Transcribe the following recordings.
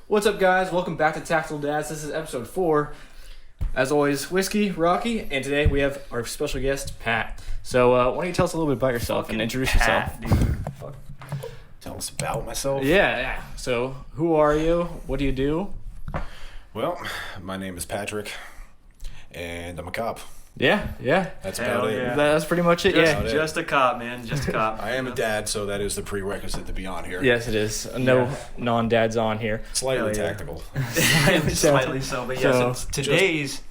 What's up, guys? Welcome back to Tactical Dads. This is episode 4. As always, Whiskey, Rocky, and today we have our special guest, Pat. So, why don't you tell us a little bit about yourself and introduce yourself? Dude. Tell us about myself? Yeah. So, who are you? What do you do? Well, my name is Patrick, and I'm a cop. Yeah. That's about it. yeah. That's pretty much it, Just a cop, man. Just a cop. I am a dad, so that is the prerequisite to be on here. Yes, it is. No non-dads on here. Slightly tactical. Slightly so, but yes, it's today's...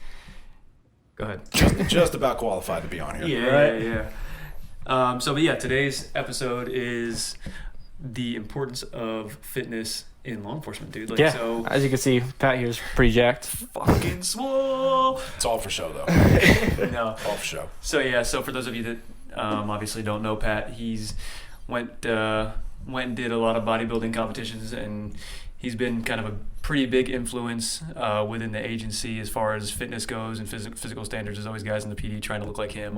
Go ahead. Just about qualified to be on here. Yeah. Today's episode is the importance of fitness in law enforcement, dude. So as you can see, Pat here's pretty jacked. fucking swole. It's all for show, though. No. All for show. So for those of you that obviously don't know Pat, he's went and did a lot of bodybuilding competitions, and he's been kind of a pretty big influence within the agency as far as fitness goes and physical standards. There's always guys in the PD trying to look like him,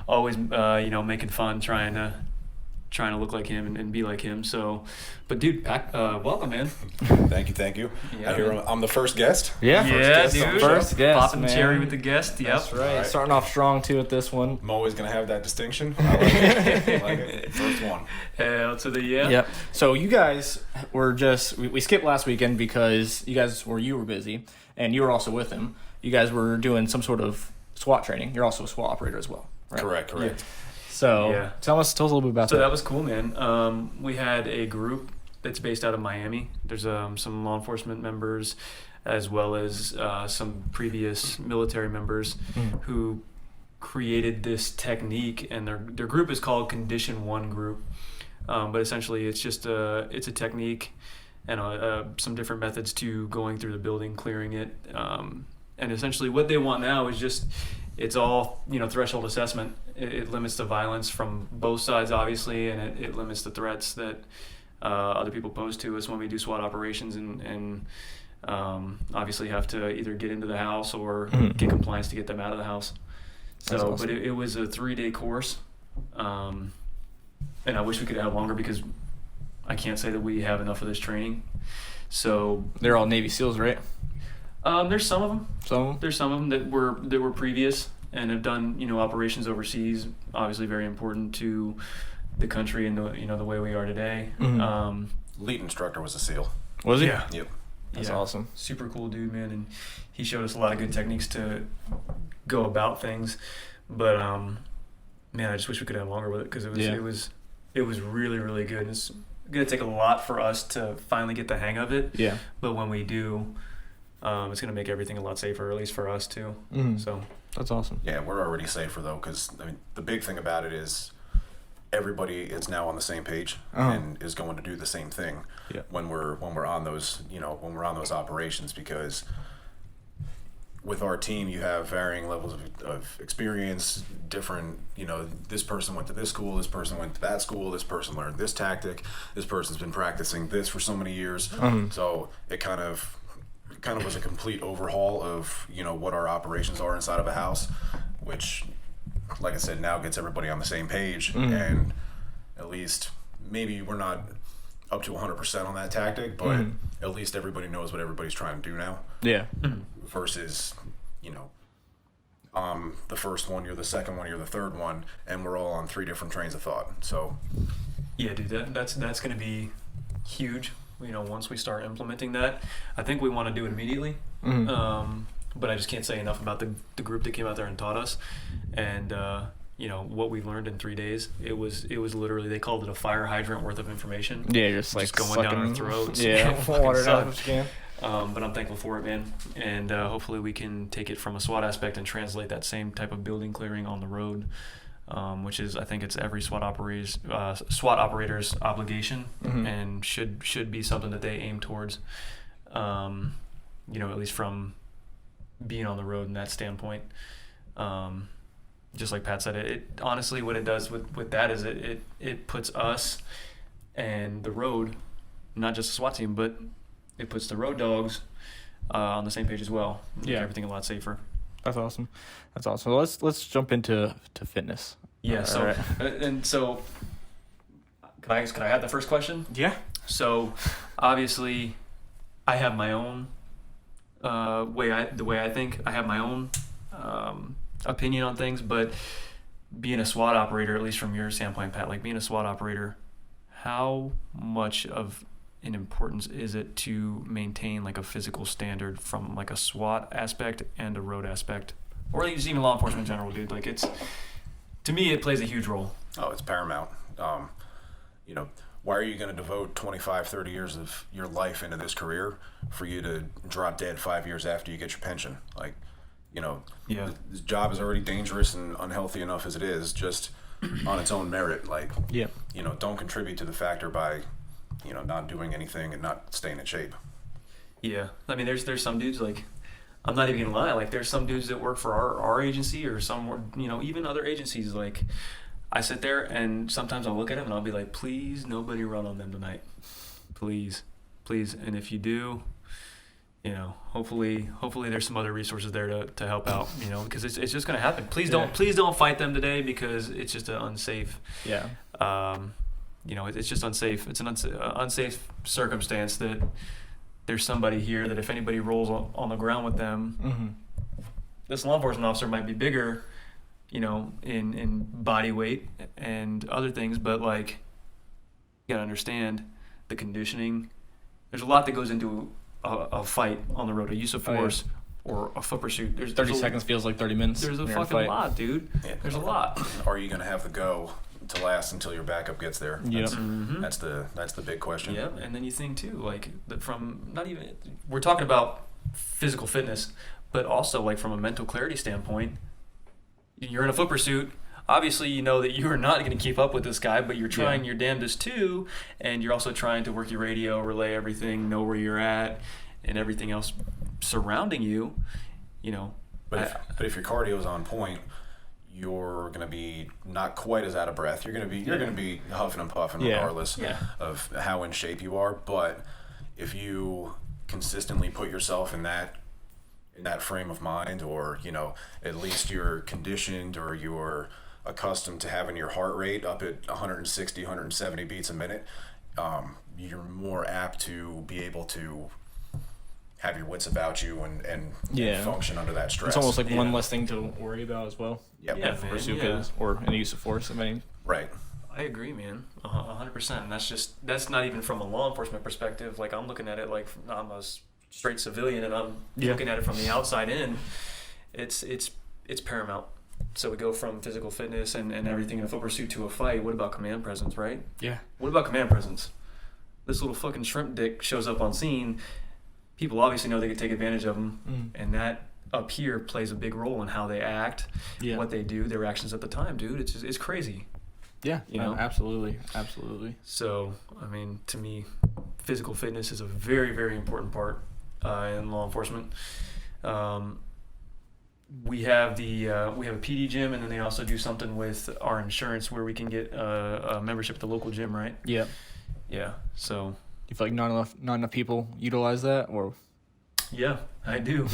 always making fun, trying to look like him and be like him. So, but dude, Pat, welcome, man. Thank you. Yeah, I hear I'm the first guest. First guest, Popping man. cherry with the guest. Yep. That's right. All right. Starting off strong, too, at this one. I'm always going to have that distinction. I like it. First one. Hell to the yeah. Yep. So you guys were we skipped last weekend because you were busy, and you were also with him. You guys were doing some sort of SWAT training. You're also a SWAT operator as well, right? Correct. Yeah. So tell us a little bit about that. So that was cool, man. We had a group that's based out of Miami. There's some law enforcement members as well as some previous military members who created this technique, and their group is called Condition 1 Group. But essentially it's just it's a technique and some different methods to going through the building, clearing it. And essentially what they want now is just, it's all, threshold assessment. It limits the violence from both sides, obviously, and it limits the threats that other people pose to us when we do SWAT operations, and obviously have to either get into the house or get compliance to get them out of the house. So, awesome. But it was a 3-day course, and I wish we could have longer because I can't say that we have enough of this training. So they're all Navy SEALs, right? There's some of them. There's some of them that were previous and have done operations overseas. Obviously, very important to the country and the way we are today. Lead instructor was a SEAL. Was he? Yeah. Yep. That's awesome. Super cool dude, man, and he showed us a lot of good techniques to go about things. But man, I just wish we could have longer with it because it was really, really good. It's gonna take a lot for us to finally get the hang of it. Yeah. But when we do, it's gonna make everything a lot safer, at least for us too. So that's awesome. Yeah, we're already safer though, because the big thing about it is everybody is now on the same page and is going to do the same thing when we're on those operations, because with our team you have varying levels of experience, different, this person went to this school, this person went to that school, this person learned this tactic, this person's been practicing this for so many years. So it kind of was a complete overhaul of what our operations are inside of a house, which, like I said, now gets everybody on the same page. And at least maybe we're not up to 100% on that tactic, but at least everybody knows what everybody's trying to do now. Yeah. Versus the first one, you're the second one, you're the third one, and we're all on 3 different trains of thought. So yeah, dude, that's going to be huge. Once we start implementing that, I think we want to do it immediately. But I just can't say enough about the group that came out there and taught us, and what we learned in 3 days. It was literally, they called it a fire hydrant worth of information. Yeah, just going down our throats. Yeah, water out if you can. But I'm thankful for it, man, and hopefully we can take it from a SWAT aspect and translate that same type of building clearing on the road, which is, I think it's every SWAT operator's obligation, and should be something that they aim towards, at least from being on the road in that standpoint. Just like Pat said, it honestly, what it does with that is it puts us and the road, not just the SWAT team, but it puts the road dogs on the same page as well. Make everything a lot safer. That's awesome. Well, let's jump into fitness. Yeah. So right. And so, can I have the first question? Yeah. So, obviously, I have my own the way I think. I have my own opinion on things, but being a SWAT operator, at least from your standpoint, Pat, like being a SWAT operator, how much of an importance is it to maintain like a physical standard from like a SWAT aspect and a road aspect, or just even law enforcement in general, dude? Like to me, it plays a huge role. Oh, it's paramount. Why are you going to devote 25, 30 years of your life into this career for you to drop dead 5 years after you get your pension? Like, this job is already dangerous and unhealthy enough as it is, just on its own merit. Like, don't contribute to the factor by, not doing anything and not staying in shape. Yeah. I mean, there's some dudes, like, I'm not even gonna lie, like there's some dudes that work for our agency or some, even other agencies. Like I sit there and sometimes I'll look at them and I'll be like, please, nobody run on them tonight. Please. And if you do, hopefully there's some other resources there to help out, because it's just going to happen. Please don't fight them today, because it's just an unsafe. Yeah. It's just unsafe. It's an unsafe circumstance that there's somebody here that if anybody rolls on the ground with them, this law enforcement officer might be bigger, in body weight and other things, but like, you gotta understand the conditioning. There's a lot that goes into a fight on the road, a use of force or a foot pursuit. There's 30 seconds feels like 30 minutes. There's a fucking lot, dude. Yeah. There's a lot. Are you gonna have the go to last until your backup gets there? That's the big question. Yep. And then you think too, like we're talking about physical fitness, but also like from a mental clarity standpoint, you're in a foot pursuit. Obviously, you know that you are not going to keep up with this guy, but you're trying your damnedest too, and you're also trying to work your radio, relay everything, know where you're at, and everything else surrounding you. But if your cardio is on point, you're going to be not quite as out of breath. You're going to be huffing and puffing regardless of how in shape you are. But if you consistently put yourself in that frame of mind, or at least you're conditioned or you're accustomed to having your heart rate up at 160, 170 beats a minute, you're more apt to be able to have your wits about you and function under that stress. It's almost like one less thing to worry about as well. Or any use of force. Right. I agree, man. 100%. And that's not even from a law enforcement perspective. Like I'm looking at it like I'm a straight civilian, and I'm looking at it from the outside in. It's paramount. So we go from physical fitness and everything in foot pursuit to a fight. What about command presence, right? Yeah. What about command presence? This little fucking shrimp dick shows up on scene. People obviously know they can take advantage of him, and that up here plays a big role in how they act, what they do, their actions at the time, dude. It's crazy. Yeah, absolutely. So, I mean, to me, physical fitness is a very, very important part in law enforcement. We have a PD gym, and then they also do something with our insurance where we can get a membership at the local gym, right? Yeah. Yeah. So. You feel like not enough people utilize that, or? Yeah, I do,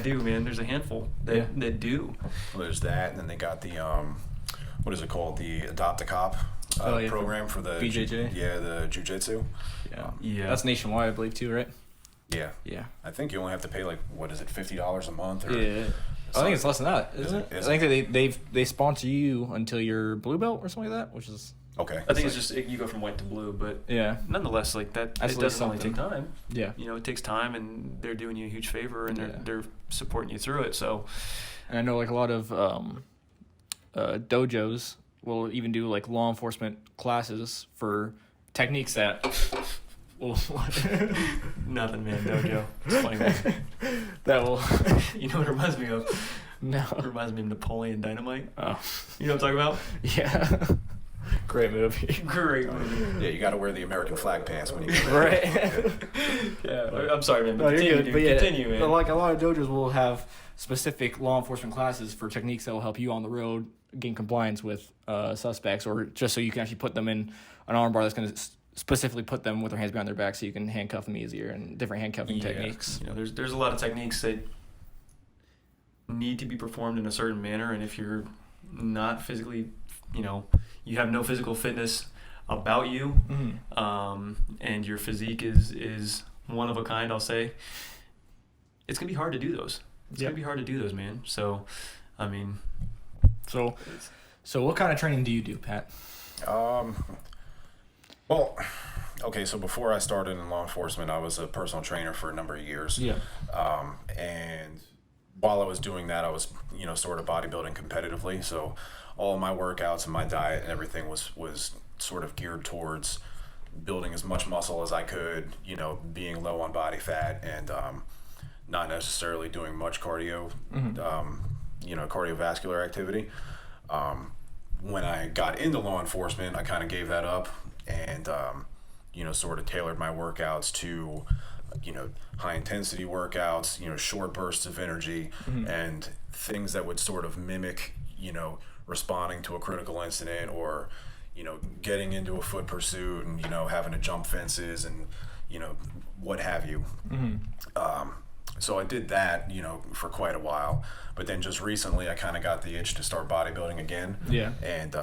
man. There's a handful that do. Well, there's that, and then they got the what is it called? The Adopt a Cop program for the BJJ. The jiu-jitsu. Yeah. That's nationwide, I believe, too, right? Yeah. I think you only have to pay $50 a month. Or I think it's less than that, isn't it? I think they sponsor you until you're blue belt or something like that, which is. Okay. I think it's just you go from white to blue, but nonetheless, like that, it doesn't only take time. Yeah. It takes time, and they're doing you a huge favor, and they're supporting you through it. So, and I know like a lot of dojos will even do like law enforcement classes for techniques that. Nothing, man. Dojo. It's funny, man. That will. You know what it reminds me of? No. It reminds me of Napoleon Dynamite. Oh. You know what I'm talking about? Yeah. Great movie. Yeah, you got to wear the American flag pants when you get right. I'm sorry, man. But continue, dude. Continue, man. But like a lot of dojos will have specific law enforcement classes for techniques that will help you on the road gain compliance with suspects, or just so you can actually put them in an armbar that's going to specifically put them with their hands behind their back so you can handcuff them easier, and different handcuffing techniques. There's a lot of techniques that need to be performed in a certain manner, and if you're not physically, you have no physical fitness about you, and your physique is one of a kind, I'll say. It's going to be hard to do those. It's going to be hard to do those, man. So, I mean... So what kind of training do you do, Pat? Well, okay, so before I started in law enforcement, I was a personal trainer for a number of years. Yeah. And while I was doing that, I was, sort of bodybuilding competitively. So all of my workouts and my diet and everything was sort of geared towards building as much muscle as I could, being low on body fat and not necessarily doing much cardio, cardiovascular activity. When I got into law enforcement, I kind of gave that up and, sort of tailored my workouts to, high intensity workouts, short bursts of energy and things that would sort of mimic, responding to a critical incident or, getting into a foot pursuit and, having to jump fences and, what have you. So I did that, for quite a while, but then just recently I kind of got the itch to start bodybuilding again. Yeah. And,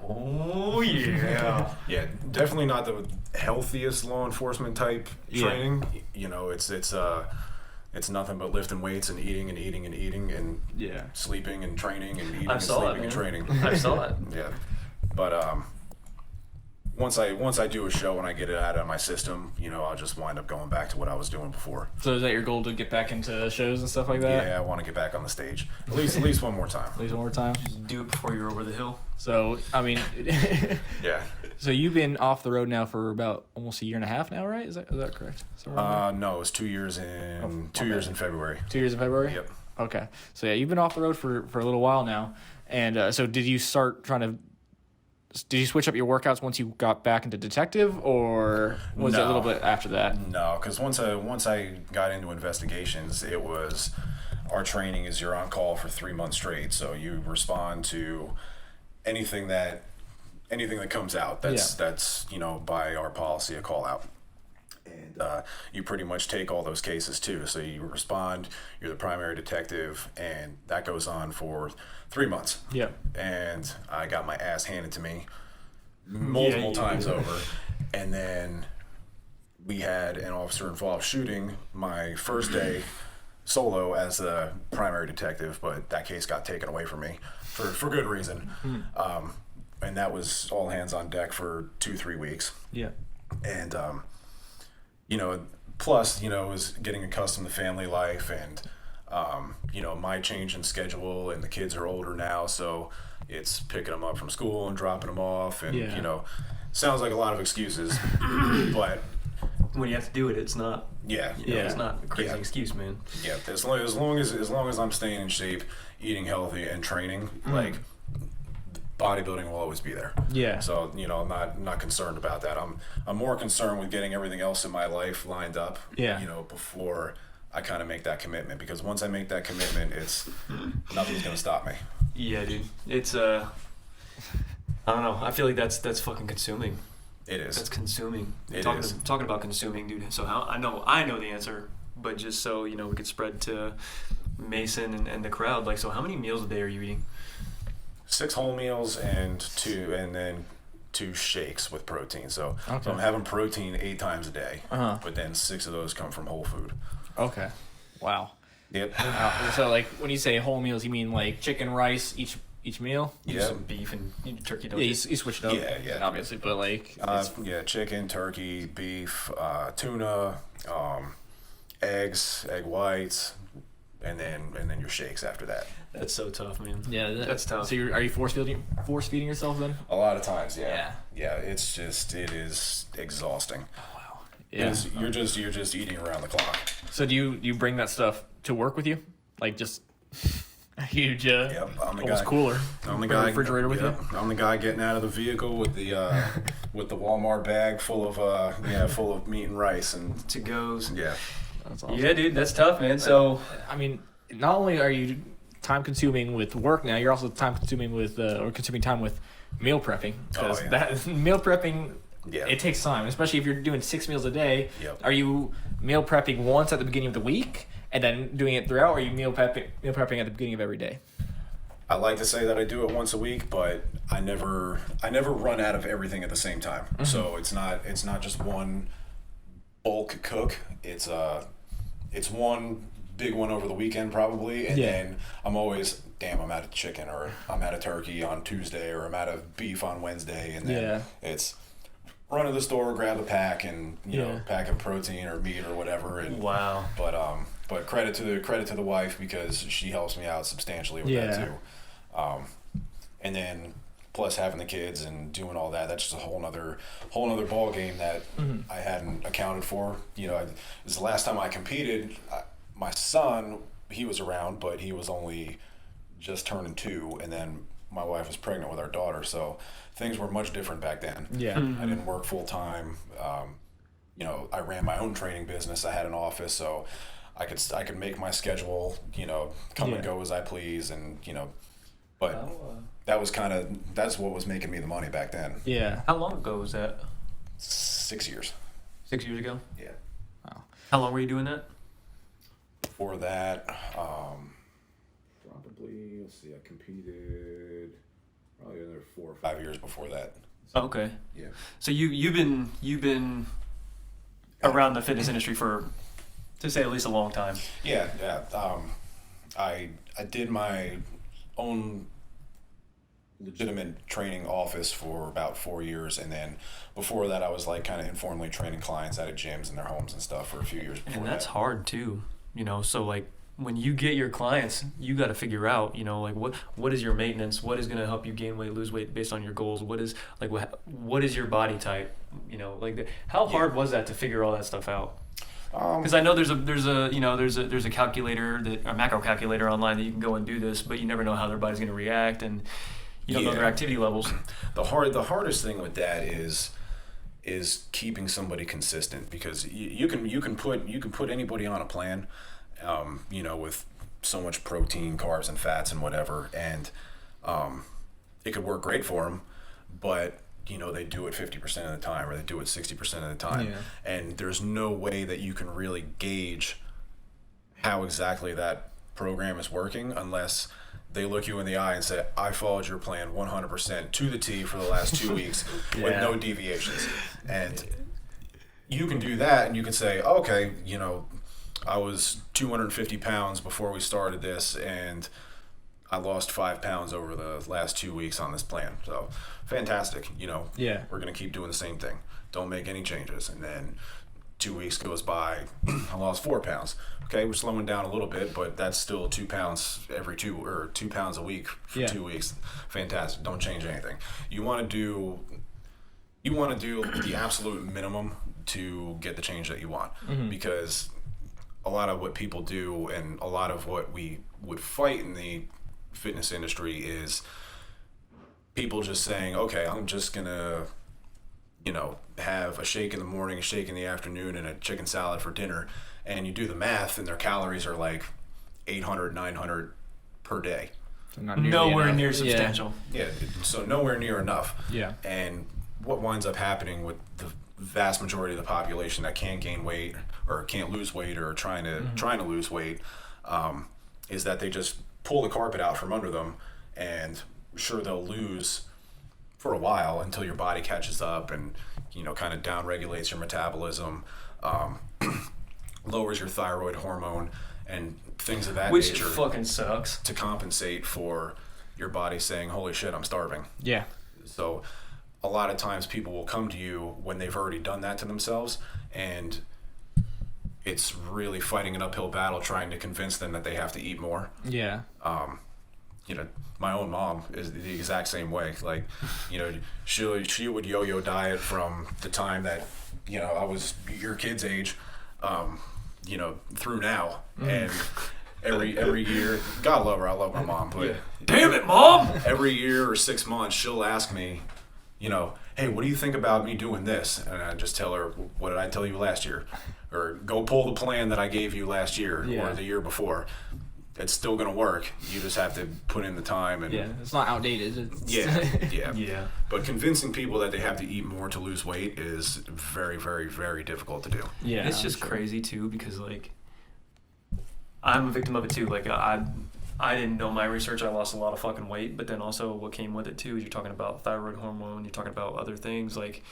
oh yeah. Yeah, definitely not the healthiest law enforcement type training. It's nothing but lifting weights and eating and eating and eating and sleeping and training and eating and sleeping and training. I saw it. Yeah. But once I do a show and I get it out of my system, I'll just wind up going back to what I was doing before. So is that your goal, to get back into shows and stuff like that? Yeah, I want to get back on the stage. At least one more time. At least one more time? Just do it before you're over the hill. So, I mean... Yeah. So you've been off the road now for about almost a year and a half now, right? Is that correct? No, it was 2 years in 2 years in February. 2 years in February? Yep. Okay. So yeah, you've been off the road for a little while now. And so did you switch up your workouts once you got back into detective, or was it a little bit after that? No, because once I got into investigations, it was, our training is you're on call for 3 months straight. So you respond to anything that comes out that's by our policy a call out. And you pretty much take all those cases too. So you respond, you're the primary detective, and that goes on for 3 months. Yeah. And I got my ass handed to me multiple times over. And then we had an officer-involved shooting my first day solo as a primary detective, but that case got taken away from me for good reason. And that was all hands on deck for 2-3 weeks. Yeah. And plus, it was getting accustomed to family life and, my change in schedule, and the kids are older now, so it's picking them up from school and dropping them off, and, sounds like a lot of excuses, but... When you have to do it, it's not... Yeah. It's not a crazy excuse, man. Yeah, as long as I'm staying in shape, eating healthy, and training, bodybuilding will always be there. Yeah. So, I'm not concerned about that. I'm more concerned with getting everything else in my life lined up, before I kind of make that commitment, because once I make that commitment, nothing's going to stop me. Yeah, dude. It's I don't know. I feel like that's fucking consuming. It is. That's consuming. Talking about consuming, dude. So I know the answer, but just so, we could spread to Mason and the crowd, like, so how many meals a day are you eating? 6 whole meals and then 2 shakes with protein. So I'm having protein 8 times a day, but then 6 of those come from whole food. Okay. Wow. Yep. So, like, when you say whole meals, you mean like chicken, rice, each meal? Yeah. Some beef and turkey. Yeah, you switch it up. Yeah. Obviously, but like... chicken, turkey, beef, tuna, eggs, egg whites, and then your shakes after that. That's so tough, man. Yeah, that's tough. So are you force feeding yourself then? A lot of times, yeah. Yeah, it is exhausting. Oh, wow. Yeah. You're just eating around the clock. So do you bring that stuff to work with you? Like, just a huge I'm the guy. Cooler. I'm the guy. Refrigerator with you. I'm the guy getting out of the vehicle with the Walmart bag full of meat and rice and to goes. Yeah. That's awesome. Yeah, dude, that's tough, man. So I mean, not only are you time consuming with work now, you're also time consuming with or consuming time with meal prepping, because that meal prepping. Yeah. It takes time, especially if you're doing 6 meals a day. Yep. Are you meal prepping once at the beginning of the week and then doing it throughout, or are you meal prepping at the beginning of every day? I like to say that I do it once a week, but I never run out of everything at the same time. Mm-hmm. So it's not just one bulk cook. It's one big one over the weekend probably, and then I'm always, damn, I'm out of chicken, or I'm out of turkey on Tuesday, or I'm out of beef on Wednesday, and then it's run to the store, grab a pack, and you know, pack of protein or meat or whatever. And wow. But credit to the wife, because she helps me out substantially with that too. And then plus having the kids and doing all that, that's just a whole nother ball game that I hadn't accounted for. You know, this is the last time I competed. My son, he was around, but he was only just turning 2, and then my wife was pregnant with our daughter, so things were much different back then. I didn't work full time. You know, I ran my own training business. I had an office, so I could make my schedule, you know, come and go as I please, and you know, but that's what was making me the money back then. Yeah. How long ago was that? 6 years. 6 years ago? Yeah. Wow. How long were you doing that? Before that, probably, let's see, I competed probably another 4 or 5 years before that. Okay. Yeah. So you've been around the fitness industry for, to say at least, a long time. Yeah. I did my own legitimate training office for about 4 years, and then before that I was like kind of informally training clients out of gyms in their homes and stuff for a few years before. And that's hard too, you know. So like when you get your clients, you got to figure out, you know, like what is your maintenance, what is going to help you gain weight, lose weight based on your goals, what is like what is your body type, you know, like how hard was that to figure all that stuff out? Because I know there's a calculator, a macro calculator online that you can go and do this, but you never know how their body's going to react, and you don't know their activity levels. The hardest thing with that is keeping somebody consistent, because you can put anybody on a plan, you know, with so much protein, carbs, and fats and whatever, and it could work great for them, but you know, they do it 50% of the time, or they do it 60% of the time, and there's no way that you can really gauge how exactly that program is working unless they look you in the eye and say, I followed your plan 100% to the T for the last 2 weeks with no deviations. And you can do that, and you can say, okay, you know, I was 250 pounds before we started this, and I lost 5 pounds over the last 2 weeks on this plan. So fantastic, you know, we're going to keep doing the same thing. Don't make any changes. And then 2 weeks goes by, I lost 4 pounds. Okay, we're slowing down a little bit, but that's still 2 pounds every 2 pounds a week for 2 weeks. Fantastic. Don't change anything. You want to do the absolute minimum to get the change that you want, because a lot of what people do, and a lot of what we would fight in the fitness industry, is people just saying, okay, I'm just gonna, you know, have a shake in the morning, a shake in the afternoon, and a chicken salad for dinner, and you do the math, and their calories are like 800, 900 per day. So not nowhere near substantial. Yeah, so nowhere near enough. Yeah. And what winds up happening with the vast majority of the population that can't gain weight or can't lose weight or trying to lose weight, is that they just pull the carpet out from under them, and sure, they'll lose for a while until your body catches up and, you know, kind of down regulates your metabolism, lowers your thyroid hormone and things of that nature. Which fucking sucks. To compensate for your body saying, holy shit, I'm starving. Yeah. So a lot of times people will come to you when they've already done that to themselves, and it's really fighting an uphill battle trying to convince them that they have to eat more. Yeah. You know, my own mom is the exact same way. Like, you know, she would yo-yo diet from the time that, you know, I was your kid's age, you know, through now. And every year, God love her, I love my mom, but damn it, Mom! Every year or 6 months, she'll ask me, you know, hey, what do you think about me doing this? And I just tell her, what did I tell you last year? Or go pull the plan that I gave you last year or the year before. It's still going to work. You just have to put in the time. And it's not outdated. Yeah. But convincing people that they have to eat more to lose weight is very, very, very difficult to do. Yeah, it's just crazy too, because like I'm a victim of it too. Like I didn't know my research. I lost a lot of fucking weight, but then also what came with it too is you're talking about thyroid hormone. You're talking about other things. Like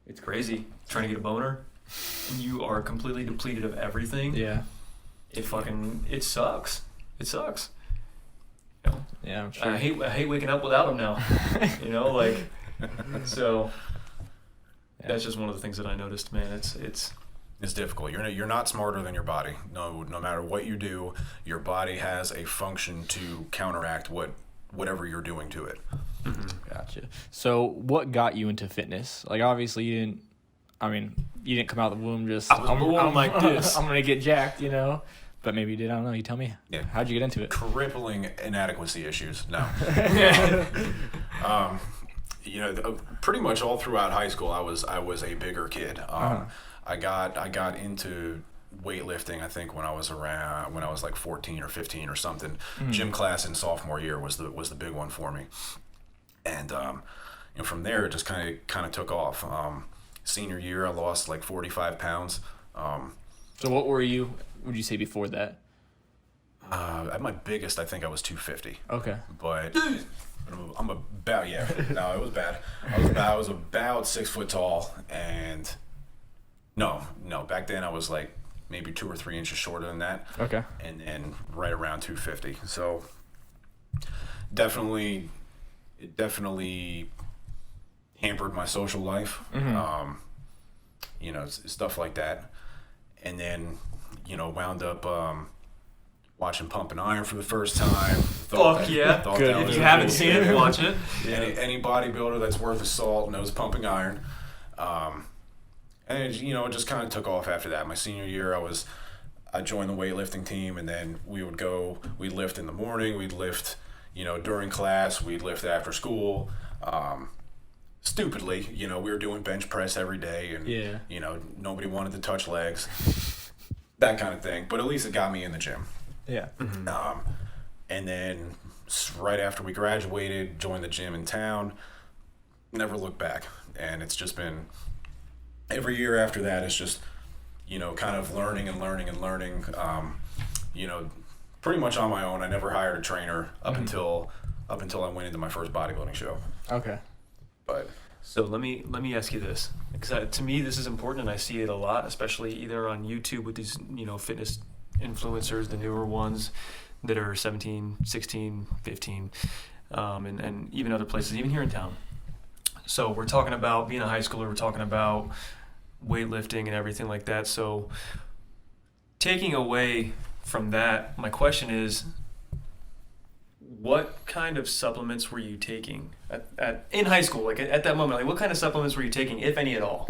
it's crazy trying to get a boner. and you are completely depleted of everything, it sucks. It sucks. You know? Yeah, I'm sure. I hate waking up without them now. You know, like, so that's just one of the things that I noticed, man. It's difficult. You're not smarter than your body. No matter what you do, your body has a function to counteract whatever you're doing to it. Gotcha. So what got you into fitness? Like, obviously you didn't come out of the womb just, I'm like this. I'm going to get jacked, you know? But maybe you did. I don't know. You tell me. Yeah. How'd you get into it? Crippling inadequacy issues. No. Pretty much all throughout high school, I was a bigger kid. I got into weightlifting, I think, when I was like 14 or 15 or something. Gym class in sophomore year was the big one for me. And from there, it just kind of took off. Senior year, I lost like 45 pounds. So what would you say before that? At my biggest, I think I was 250. Okay. But I'm about, no, it was bad. I was about 6 foot tall, and no, back then I was like maybe 2 or 3 inches shorter than that. Okay. And then right around 250. So definitely hampered my social life. Stuff like that. And then, wound up watching Pump and Iron for the first time. Fuck yeah. Good. If you haven't seen it, watch it. Any bodybuilder that's worth his salt knows Pumping Iron. And it just kind of took off after that. My senior year, I joined the weightlifting team, and then we'd lift in the morning, we'd lift, during class, we'd lift after school. Stupidly, we were doing bench press every day, and nobody wanted to touch legs, that kind of thing. But at least it got me in the gym. Yeah. And then right after we graduated, joined the gym in town. Never looked back, and it's just been every year after that. It's just kind of learning. Pretty much on my own. I never hired a trainer up until I went into my first bodybuilding show. Okay. But so let me ask you this, because to me this is important, and I see it a lot, especially either on YouTube with these fitness influencers, the newer ones that are 17, 16, 15, and even other places, even here in town. So we're talking about being a high schooler, we're talking about weightlifting and everything like that. So taking away from that, my question is, what kind of supplements were you taking in high school? Like at that moment, like what kind of supplements were you taking, if any at all?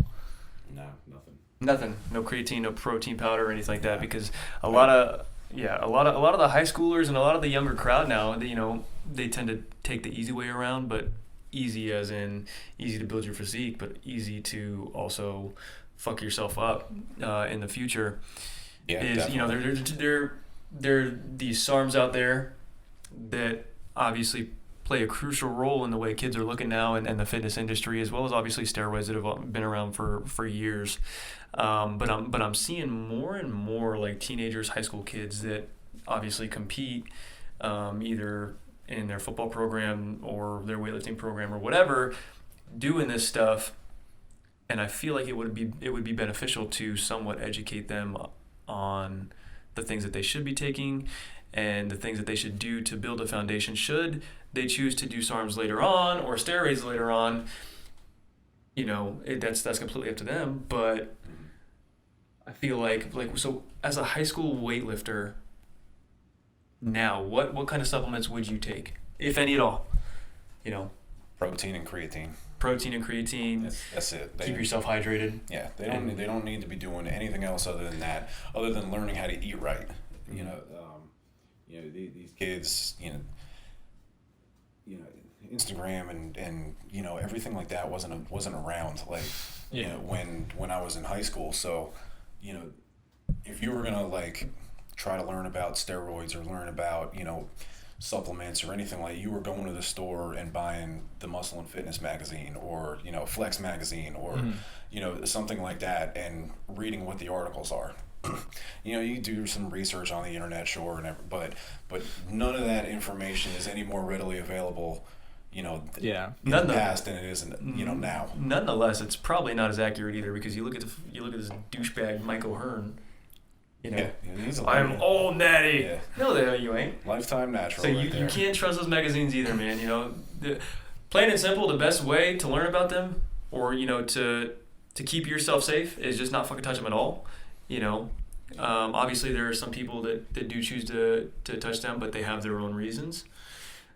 No, nothing. Nothing. No creatine, no protein powder or anything like that. Because a lot of the high schoolers and a lot of the younger crowd now, they tend to take the easy way around, but easy as in easy to build your physique, but easy to also fuck yourself up in the future. Yeah, is definitely. there are these SARMs out there that obviously play a crucial role in the way kids are looking now and the fitness industry, as well as obviously steroids that have been around for years. But I'm seeing more and more like teenagers, high school kids that obviously compete either in their football program or their weightlifting program or whatever, doing this stuff. And I feel like it would be beneficial to somewhat educate them on the things that they should be taking and the things that they should do to build a foundation should they choose to do SARMs later on or steroids later on. That's completely up to them. But I feel like so as a high school weightlifter now, what kind of supplements would you take, if any at all? Protein and creatine. That's it. Keep yourself hydrated. Yeah, they don't need to be doing anything else other than that, other than learning how to eat right. These kids, Instagram and everything like that wasn't around when I was in high school. So, if you were gonna try to learn about steroids or learn about supplements or anything like, you were going to the store and buying the Muscle and Fitness magazine or Flex magazine or something like that and reading what the articles are. You do some research on the internet, sure, but none of that information is any more readily available in the past than it is now. Nonetheless, it's probably not as accurate either, because you look at this douchebag Mike O'Hearn. I'm all natty. Yeah. No, the hell you ain't. Lifetime natural. So you can't trust those magazines either, man. Plain and simple, the best way to learn about them, or to keep yourself safe, is just not fucking touch them at all. Obviously there are some people that do choose to touch them, but they have their own reasons.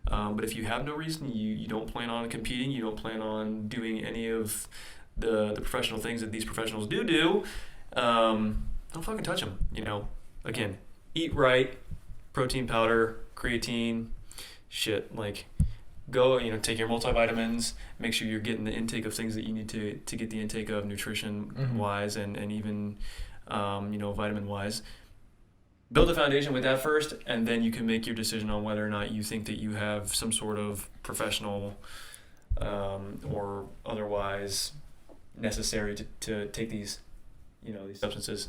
But if you have no reason, you don't plan on competing, you don't plan on doing any of the professional things that these professionals do, don't fucking touch them. Again, eat right, protein powder, creatine, shit. Go, take your multivitamins. Make sure you're getting the intake of things that you need to get the intake of nutrition wise, and even vitamin wise. Build a foundation with that first, and then you can make your decision on whether or not you think that you have some sort of professional or otherwise necessary to take these these substances.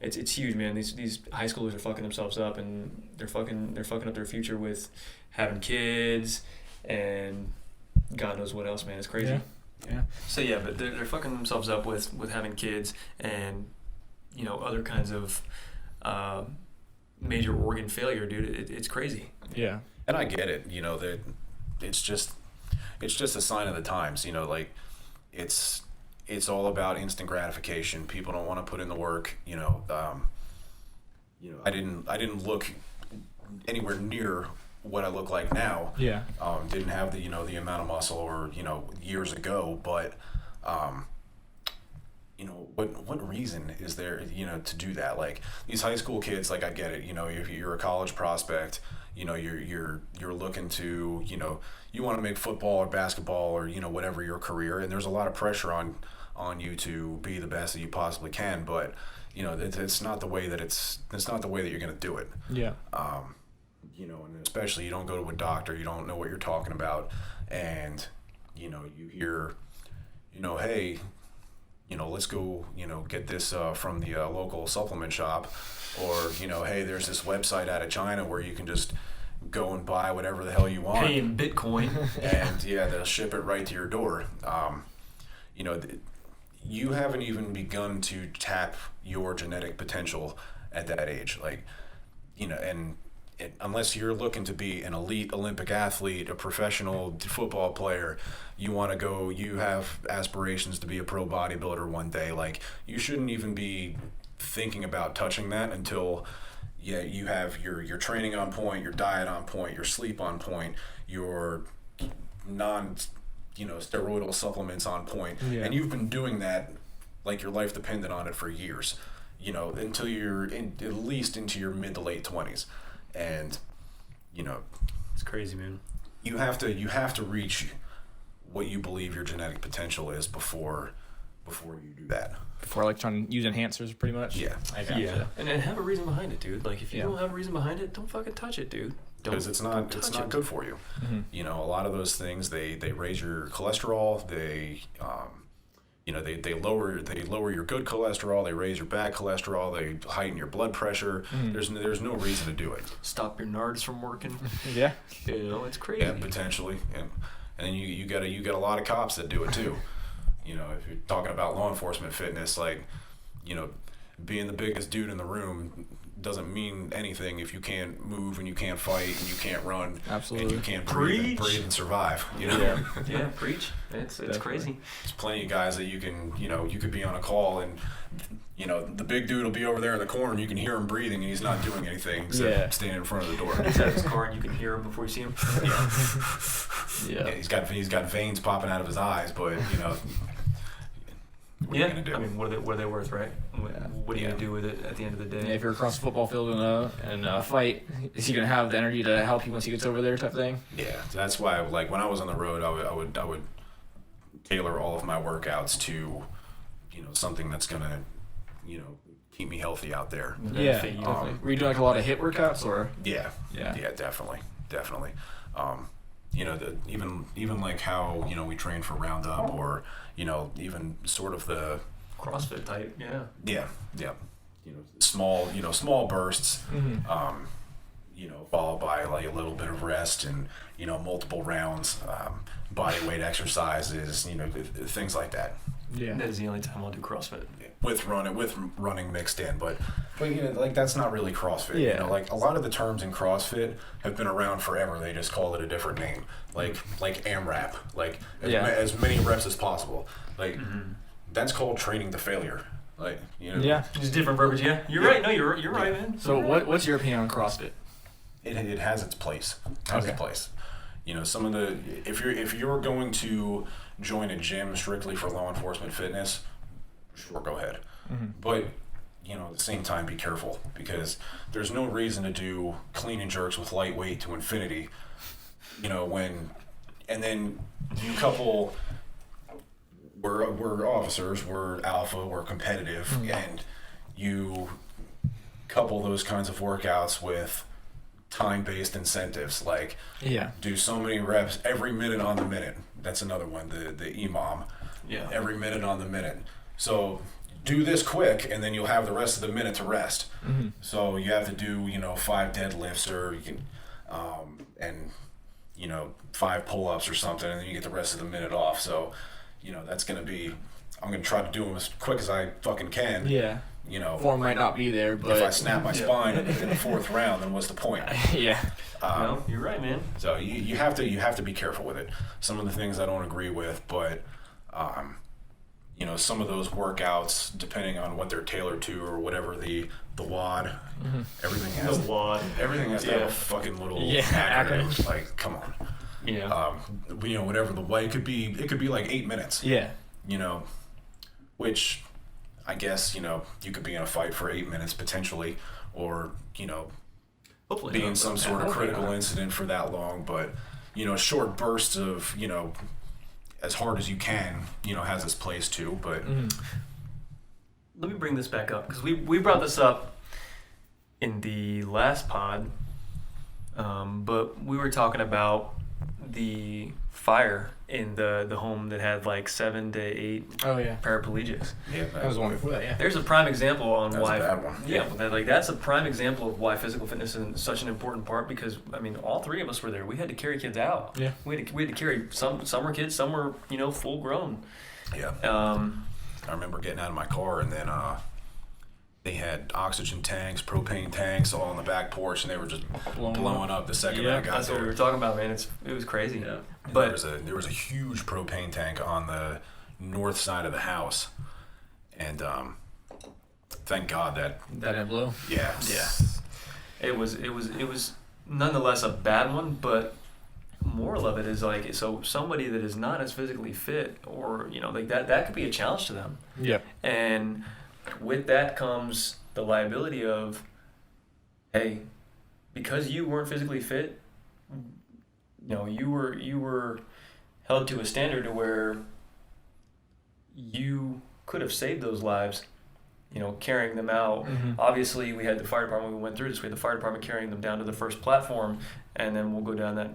It's huge, man. These high schoolers are fucking themselves up, and they're fucking up their future with having kids and God knows what else, man. It's crazy. Yeah. So yeah, but they're fucking themselves up with having kids and other kinds of major organ failure, dude. It's crazy. Yeah. And I get it. That it's just a sign of the times. It's all about instant gratification. People don't want to put in the work. I didn't look anywhere near what I look like now. Yeah. Didn't have the the amount of muscle or years ago, but what reason is there to do that? Like these high school kids, I get it. If you're a college prospect, you're looking to you want to make football or basketball or whatever your career, and there's a lot of pressure on you to be the best that you possibly can, but it's not the way that it's not the way that you're going to do it. Yeah. And especially you don't go to a doctor, you don't know what you're talking about, and you hear hey, let's go get this from the local supplement shop, or hey, there's this website out of China where you can just go and buy whatever the hell you want, pay in Bitcoin, and they'll ship it right to your door. You haven't even begun to tap your genetic potential at that age, unless you're looking to be an elite Olympic athlete, a professional football player, you have aspirations to be a pro bodybuilder one day, you shouldn't even be thinking about touching that until you have your training on point, your diet on point, your sleep on point, your steroidal supplements on point. Yeah. And you've been doing that your life depended on it for years, until you're at least into your mid to late 20s. And it's crazy, man. You have to reach what you believe your genetic potential is before you do that. Before trying to use enhancers, pretty much. Yeah. Yeah. And have a reason behind it, dude. If you don't have a reason behind it, don't fucking touch it, dude. Because it's not good for you. Mm-hmm. A lot of those things they raise your cholesterol. They they lower your good cholesterol. They raise your bad cholesterol. They heighten your blood pressure. Mm. There's no reason to do it. Stop your nards from working. Yeah. It's crazy. Yeah, potentially. And then you got a lot of cops that do it too. If you're talking about law enforcement fitness, being the biggest dude in the room doesn't mean anything if you can't move and you can't fight and you can't run. Absolutely. And you can't breathe and survive. Yeah, preach. It's crazy. There's plenty of guys that you can you could be on a call and the big dude will be over there in the corner and you can hear him breathing and he's not doing anything except standing in front of the door. He's out of his car and you can hear him before you see him. Yeah. He's got veins popping out of his eyes, but what are you gonna do? I mean, what are they worth, right? What are you gonna do with it at the end of the day? Yeah, if you're across the football field in a fight, is he gonna have the energy to help you once he gets over there, type thing? Yeah, that's why when I was on the road, I would tailor all of my workouts to something that's gonna keep me healthy out there. Yeah, definitely. Were you doing a lot of HIIT workouts or? Yeah, definitely. Even how we train for Roundup or even sort of the CrossFit type. Small bursts. Mm-hmm. followed by like a little bit of rest and, multiple rounds, body weight exercises, things like that. Yeah. That is the only time I'll do CrossFit. With running mixed in, but like that's not really CrossFit. Yeah. Like a lot of the terms in CrossFit have been around forever. They just call it a different name, like AMRAP, like as many reps as possible. Like that's called training to failure. Like Yeah. Just different verbiage. Yeah. You're right. No, you're right, man. So what's your opinion on CrossFit? It has its place. Its place. Some of the if you're going to join a gym strictly for law enforcement fitness, sure, go ahead. But at the same time, be careful, because there's no reason to do clean and jerks with light weight to infinity. And then you couple, we're officers, we're alpha, we're competitive, and you couple those kinds of workouts with time-based incentives, like do so many reps every minute on the minute. That's another one, the EMOM. Yeah. Every minute on the minute. So do this quick, and then you'll have the rest of the minute to rest. So you have to do 5 deadlifts, or you can and 5 pull-ups or something, and then you get the rest of the minute off. So that's gonna be, I'm gonna try to do them as quick as I fucking can. Yeah. Form might not be there, but if I snap my spine in the 4th round, then what's the point? Yeah. No, you're right, man. So you have to be careful with it. Some of the things I don't agree with, but some of those workouts, depending on what they're tailored to or whatever the WOD, everything has the WOD. Everything has to have a fucking little acronym. Like, come on. Yeah. Whatever the way, it could be like 8 minutes. Yeah. Which I guess, you could be in a fight for 8 minutes potentially, or, hopefully be in some sort of critical incident for that long. But, short bursts of, as hard as you can, has its place too. But let me bring this back up, because we brought this up in the last pod, but we were talking about the fire in the home that had like 7 to 8 paraplegics. Yeah, that was one before that. Yeah, there's a prime example on that's why. A bad one. Yeah, that's a prime example of why physical fitness is such an important part, because all 3 of us were there. We had to carry kids out. Yeah, we had to carry some were kids, some were full grown. Yeah. I remember getting out of my car, and then they had oxygen tanks, propane tanks all on the back porch, and they were just blowing up the second I got there. That's what we were talking about, man. It was crazy. Yeah. But there was a huge propane tank on the north side of the house, and thank God that didn't blow. Yeah. Yeah. It was nonetheless a bad one, but moral of it is like, so somebody that is not as physically fit, or that could be a challenge to them. Yeah. And with that comes the liability of, hey, because you weren't physically fit, you were held to a standard to where you could have saved those lives, carrying them out. Obviously, we had the fire department. We went through this. We had the fire department carrying them down to the first platform, and then we'll go down that,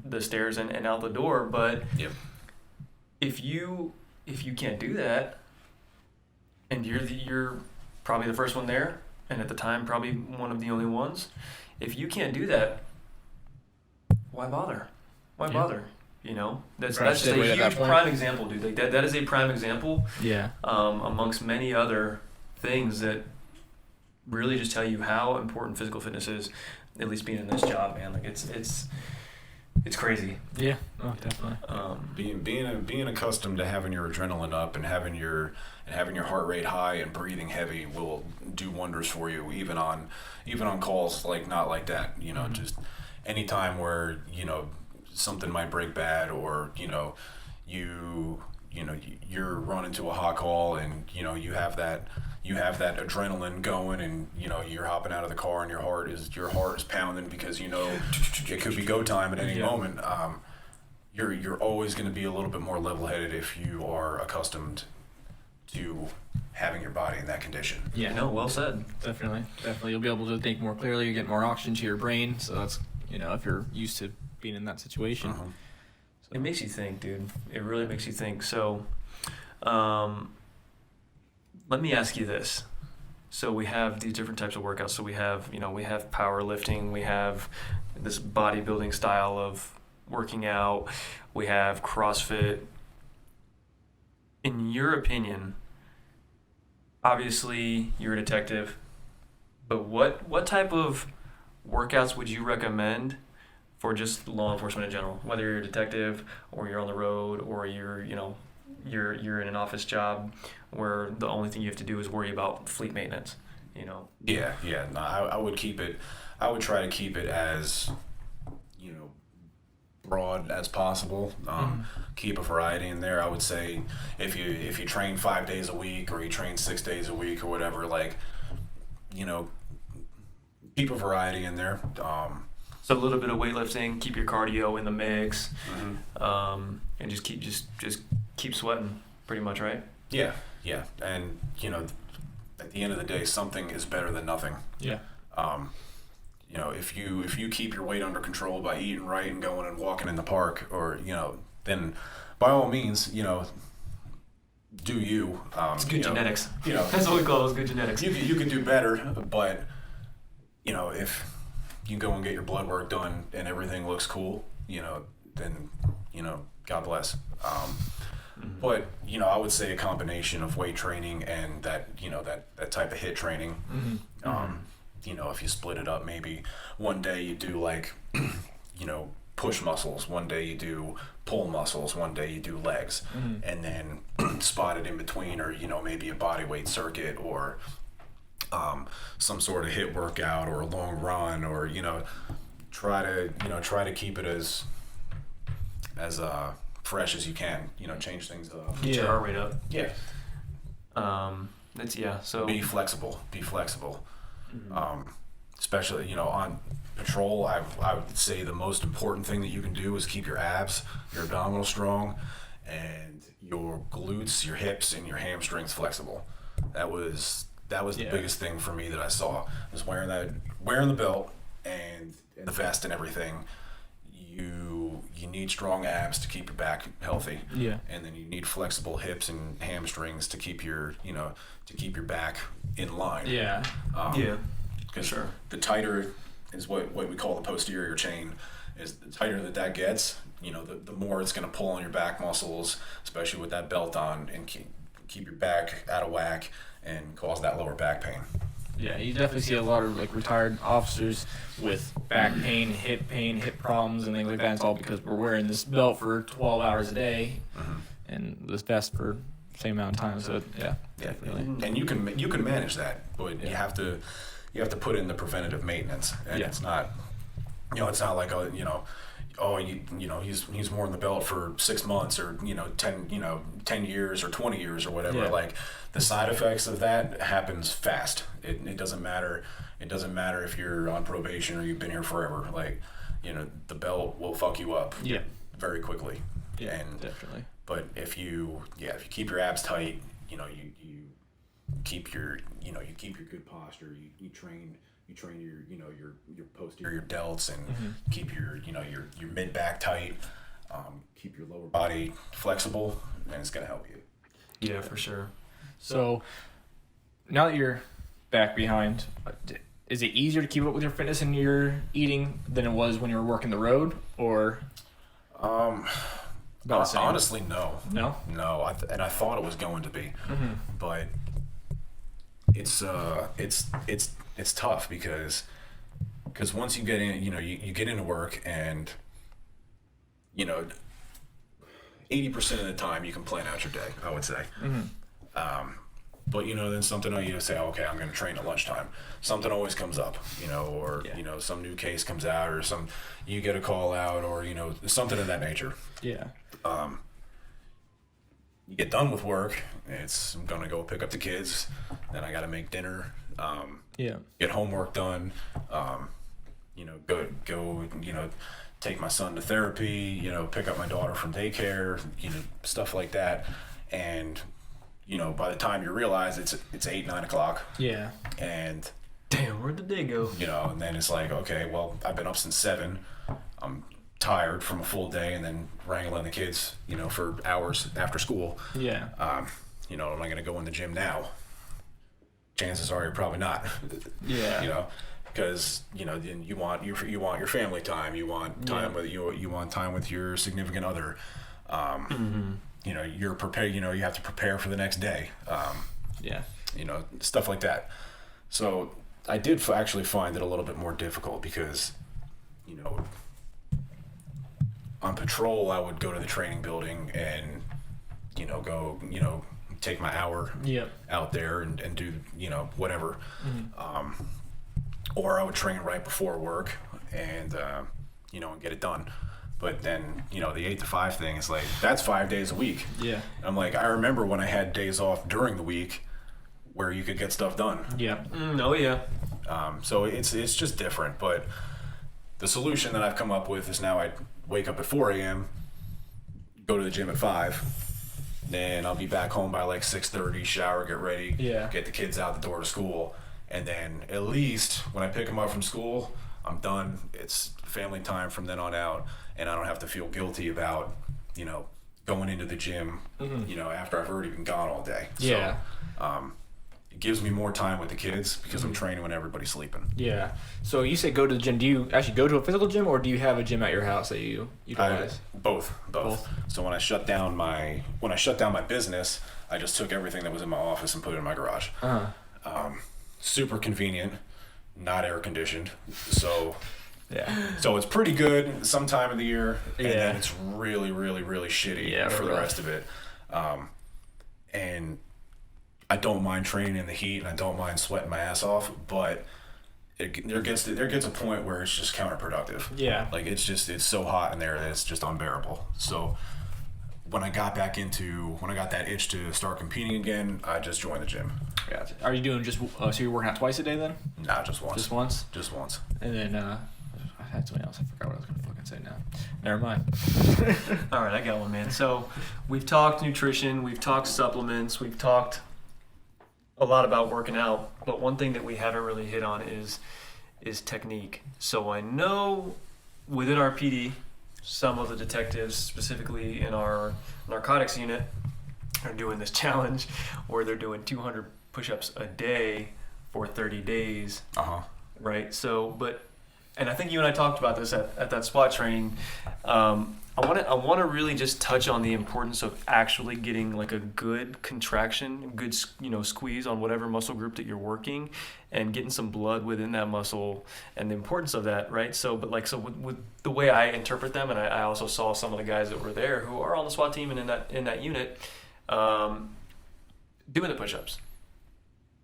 the stairs and out the door. But if you can't do that, and you're probably the first one there, and at the time probably one of the only ones, if you can't do that, why bother? Why bother? That's just a huge prime example, dude. Like that is a prime example. Yeah. Amongst many other things that really just tell you how important physical fitness is. At least being in this job, man. Like it's crazy. Yeah. Oh, definitely. Being accustomed to having your adrenaline up and having your heart rate high and breathing heavy will do wonders for you, even on calls like not like that. Just any time where something might break bad, or you're running to a hot call, and you have that adrenaline going, and you're hopping out of the car, and your heart is pounding, because it could be go time at any moment. You're always going to be a little bit more level-headed if you are accustomed to having your body in that condition. Yeah, no, well said. Definitely. You'll be able to think more clearly. You get more oxygen to your brain, so that's if you're used to being in that situation. Uh-huh. So. It makes you think, dude. It really makes you think. So, let me ask you this. So we have these different types of workouts. So we have powerlifting, we have this bodybuilding style of working out, we have CrossFit. In your opinion, obviously you're a detective, but what type of workouts would you recommend for just law enforcement in general? Whether you're a detective or you're on the road or you're in an office job where the only thing you have to do is worry about fleet maintenance, Yeah. No, I would keep it. I would try to keep it as, broad as possible. Keep a variety in there. I would say if you train 5 days a week or you train 6 days a week or whatever, keep a variety in there. So a little bit of weightlifting, keep your cardio in the mix, and just keep sweating, pretty much, right? Yeah, and at the end of the day, something is better than nothing. Yeah. If you keep your weight under control by eating right and going and walking in the park, or then by all means, do you. It's good genetics. That's what we call it. Good genetics. You can do better, but if you go and get your blood work done and everything looks cool, then God bless. But I would say a combination of weight training and that that type of hit training. If you split it up, maybe one day you do push muscles, one day you do pull muscles, one day you do legs, and then spot it in between, or maybe a body weight circuit, or some sort of hit workout, or a long run, or try to keep it as fresh as you can. Change things up. Get your heart rate up. Yeah. So be flexible. Especially on patrol, I would say the most important thing that you can do is keep your abs, your abdominals strong, and your glutes, your hips, and your hamstrings flexible. That was the biggest thing for me that I saw, was wearing the belt and the vest and everything. You need strong abs to keep your back healthy. Yeah. And then you need flexible hips and hamstrings to keep your back in line. Yeah. Because the tighter is what we call the posterior chain. Is the tighter that gets, the more it's going to pull on your back muscles, especially with that belt on, and keep your back out of whack and cause that lower back pain. Yeah, you definitely see a lot of retired officers with back pain, hip problems, and things like that. It's all because we're wearing this belt for 12 hours a day, and this vest for the same amount of time. So definitely. And you can manage that, but you have to put in the preventative maintenance, and it's not, it's not like he's worn the belt for 6 months or 10 years or 20 years or whatever. Yeah. The side effects of that happens fast. It doesn't matter. It doesn't matter if you're on probation or you've been here forever. The belt will fuck you up. Yeah. Very quickly. Yeah, and definitely. But if you keep your abs tight, you keep your good posture. You train your posterior delts, and keep your mid back tight. Keep your lower body flexible, and it's gonna help you. Yeah, for sure. So now that you're back behind, is it easier to keep up with your fitness and your eating than it was when you were working the road, or? Honestly, no. No. And I thought it was going to be, but it's tough because once you get in, you get into work, and 80% of the time you can plan out your day, I would say. But then something, you say, okay, I'm going to train at lunchtime. Something always comes up, or some new case comes out, or you get a call out, or something of that nature. Yeah. You get done with work, I'm going to go pick up the kids, then I got to make dinner, get homework done, go take my son to therapy, pick up my daughter from daycare, stuff like that. And by the time you realize it's 8-9 o'clock. Yeah. And damn, where'd the day go? And then it's like, okay, well, I've been up since 7. I'm tired from a full day, and then wrangling the kids, for hours after school. Yeah. Am I going to go in the gym now? chances are you're probably not. Yeah. You know, because you want your family time, you want time with you want time with your significant other. You're prepared. You have to prepare for the next day. Stuff like that. So I did actually find it a little bit more difficult because, on patrol I would go to the training building and, go, take my hour out there and do, whatever. Or I would train right before work and, and get it done. But then, the 8 to 5 thing is like, that's 5 days a week. Yeah. I'm like, I remember when I had days off during the week where you could get stuff done. Yeah. So it's just different. But the solution that I've come up with is now I wake up at 4 a.m., go to the gym at 5, then I'll be back home by like 6:30, shower, get ready, get the kids out the door to school. And then at least when I pick them up from school, I'm done. It's family time from then on out. And I don't have to feel guilty about, going into the gym, after I've already been gone all day. Yeah. So, it gives me more time with the kids because I'm training when everybody's sleeping. Yeah. So you say go to the gym. Do you actually go to a physical gym, or do you have a gym at your house that you utilize? Both. So when I shut down my business, I just took everything that was in my office and put it in my garage. Super convenient, not air conditioned. So. Yeah. So it's pretty good some time of the year, and then it's really, really, really shitty for the rest of it. And I don't mind training in the heat, and I don't mind sweating my ass off, but there gets a point where it's just counterproductive. Yeah. Like it's so hot in there that it's just unbearable. So when I got that itch to start competing again, I just joined the gym. Gotcha. Are you doing just so you're working out twice a day then? Nah, just once. Just once? Just once. And then I had something else. I forgot what I was going to fucking say now. Never mind. All right, I got one, man. So we've talked nutrition, we've talked supplements, we've talked a lot about working out, but one thing that we haven't really hit on is technique. So I know within our PD, some of the detectives, specifically in our narcotics unit, are doing this challenge where they're doing 200 push-ups a day for 30 days. Right? So, and I think you and I talked about this at that SWAT training. I want to really just touch on the importance of actually getting like a good contraction, good squeeze on whatever muscle group that you're working, and getting some blood within that muscle, and the importance of that, right? So, with the way I interpret them, and I also saw some of the guys that were there who are on the SWAT team and in that unit, doing the push-ups,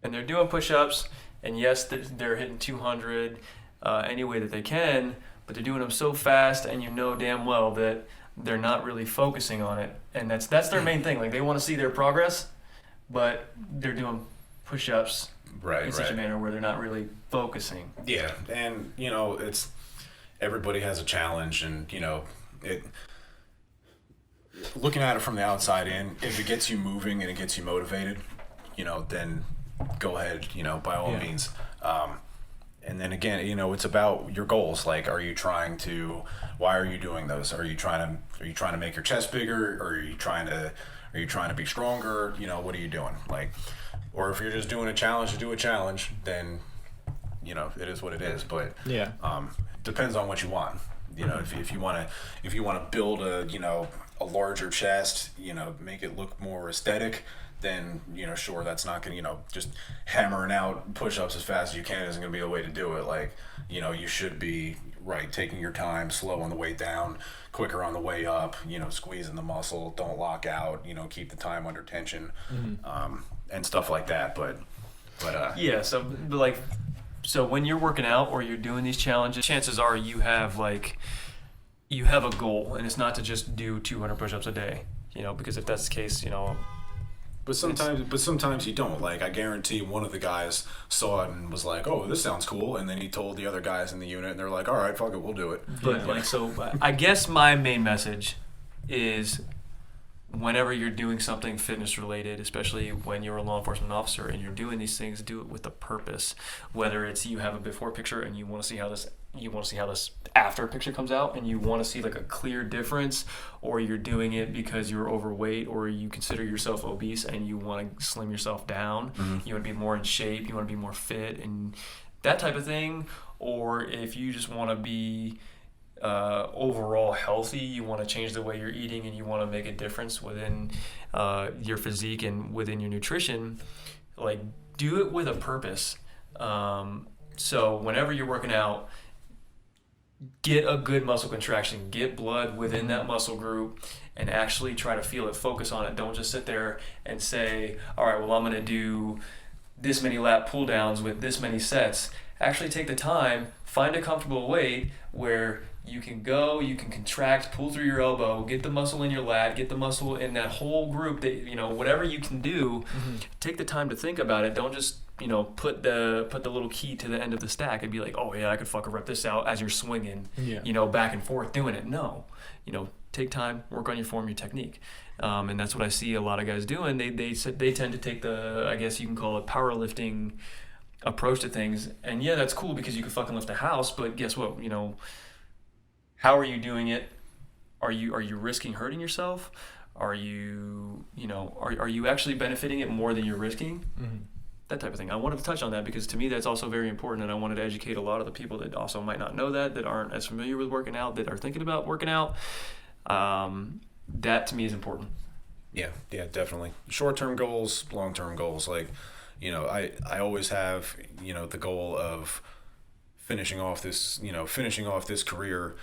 and they're doing push-ups, and yes, they're hitting 200. Any way that they can, but they're doing them so fast, and damn well that they're not really focusing on it, and that's their main thing. Like, they want to see their progress, but they're doing push-ups in such a manner where they're not really focusing. Yeah, and it's everybody has a challenge, and it. Looking at it from the outside in, if it gets you moving and it gets you motivated, then go ahead, by all means. And then again, it's about your goals. Like, why are you doing those? Are you trying to make your chest bigger? Or are you trying to be stronger? What are you doing? Like, or if you're just doing a challenge to do a challenge, then, it is what it is. But depends on what you want. If you want to build a larger chest, make it look more aesthetic, then sure, that's not gonna just hammering out push-ups as fast as you can isn't gonna be the way to do it. Like, you should be taking your time, slow on the way down, quicker on the way up, squeezing the muscle, don't lock out, keep the time under tension, and stuff like that. But so when you're working out or you're doing these challenges, chances are you have a goal, and it's not to just do 200 push-ups a day, because if that's the case, But sometimes you don't. Like, I guarantee one of the guys saw it and was like, "Oh, this sounds cool," and then he told the other guys in the unit, and they're like, "All right, fuck it, we'll do it." But so I guess my main message is whenever you're doing something fitness related, especially when you're a law enforcement officer and you're doing these things, do it with a purpose. Whether it's you have a before picture and you want to see how this after picture comes out and you want to see like a clear difference, or you're doing it because you're overweight or you consider yourself obese and you want to slim yourself down, you want to be more in shape, you want to be more fit and that type of thing. Or if you just want to be overall healthy, you want to change the way you're eating and you want to make a difference within your physique and within your nutrition, like do it with a purpose. So whenever you're working out, get a good muscle contraction, get blood within that muscle group and actually try to feel it, focus on it. Don't just sit there and say, all right, well, I'm going to do this many lat pull downs with this many sets. Actually take the time, find a comfortable weight where you can contract, pull through your elbow, get the muscle in your lat, get the muscle in that whole group that, you know, whatever you can do, take the time to think about it. Don't just, you know, put the little key to the end of the stack and be like, oh yeah, I could fucking rep this out as you're swinging, you know, back and forth doing it. No, you know, take time, work on your form, your technique. And that's what I see a lot of guys doing. They tend to take the, I guess you can call it powerlifting approach to things. And yeah, that's cool because you can fucking lift a house, but guess what, you know, how are you doing it? Are you risking hurting yourself? Are you actually benefiting it more than you're risking? That type of thing. I wanted to touch on that because to me that's also very important, and I wanted to educate a lot of the people that also might not know that aren't as familiar with working out, that are thinking about working out. That to me is important. Yeah, definitely. Short-term goals, long-term goals. Like, you know, I always have, you know, the goal of finishing off this career,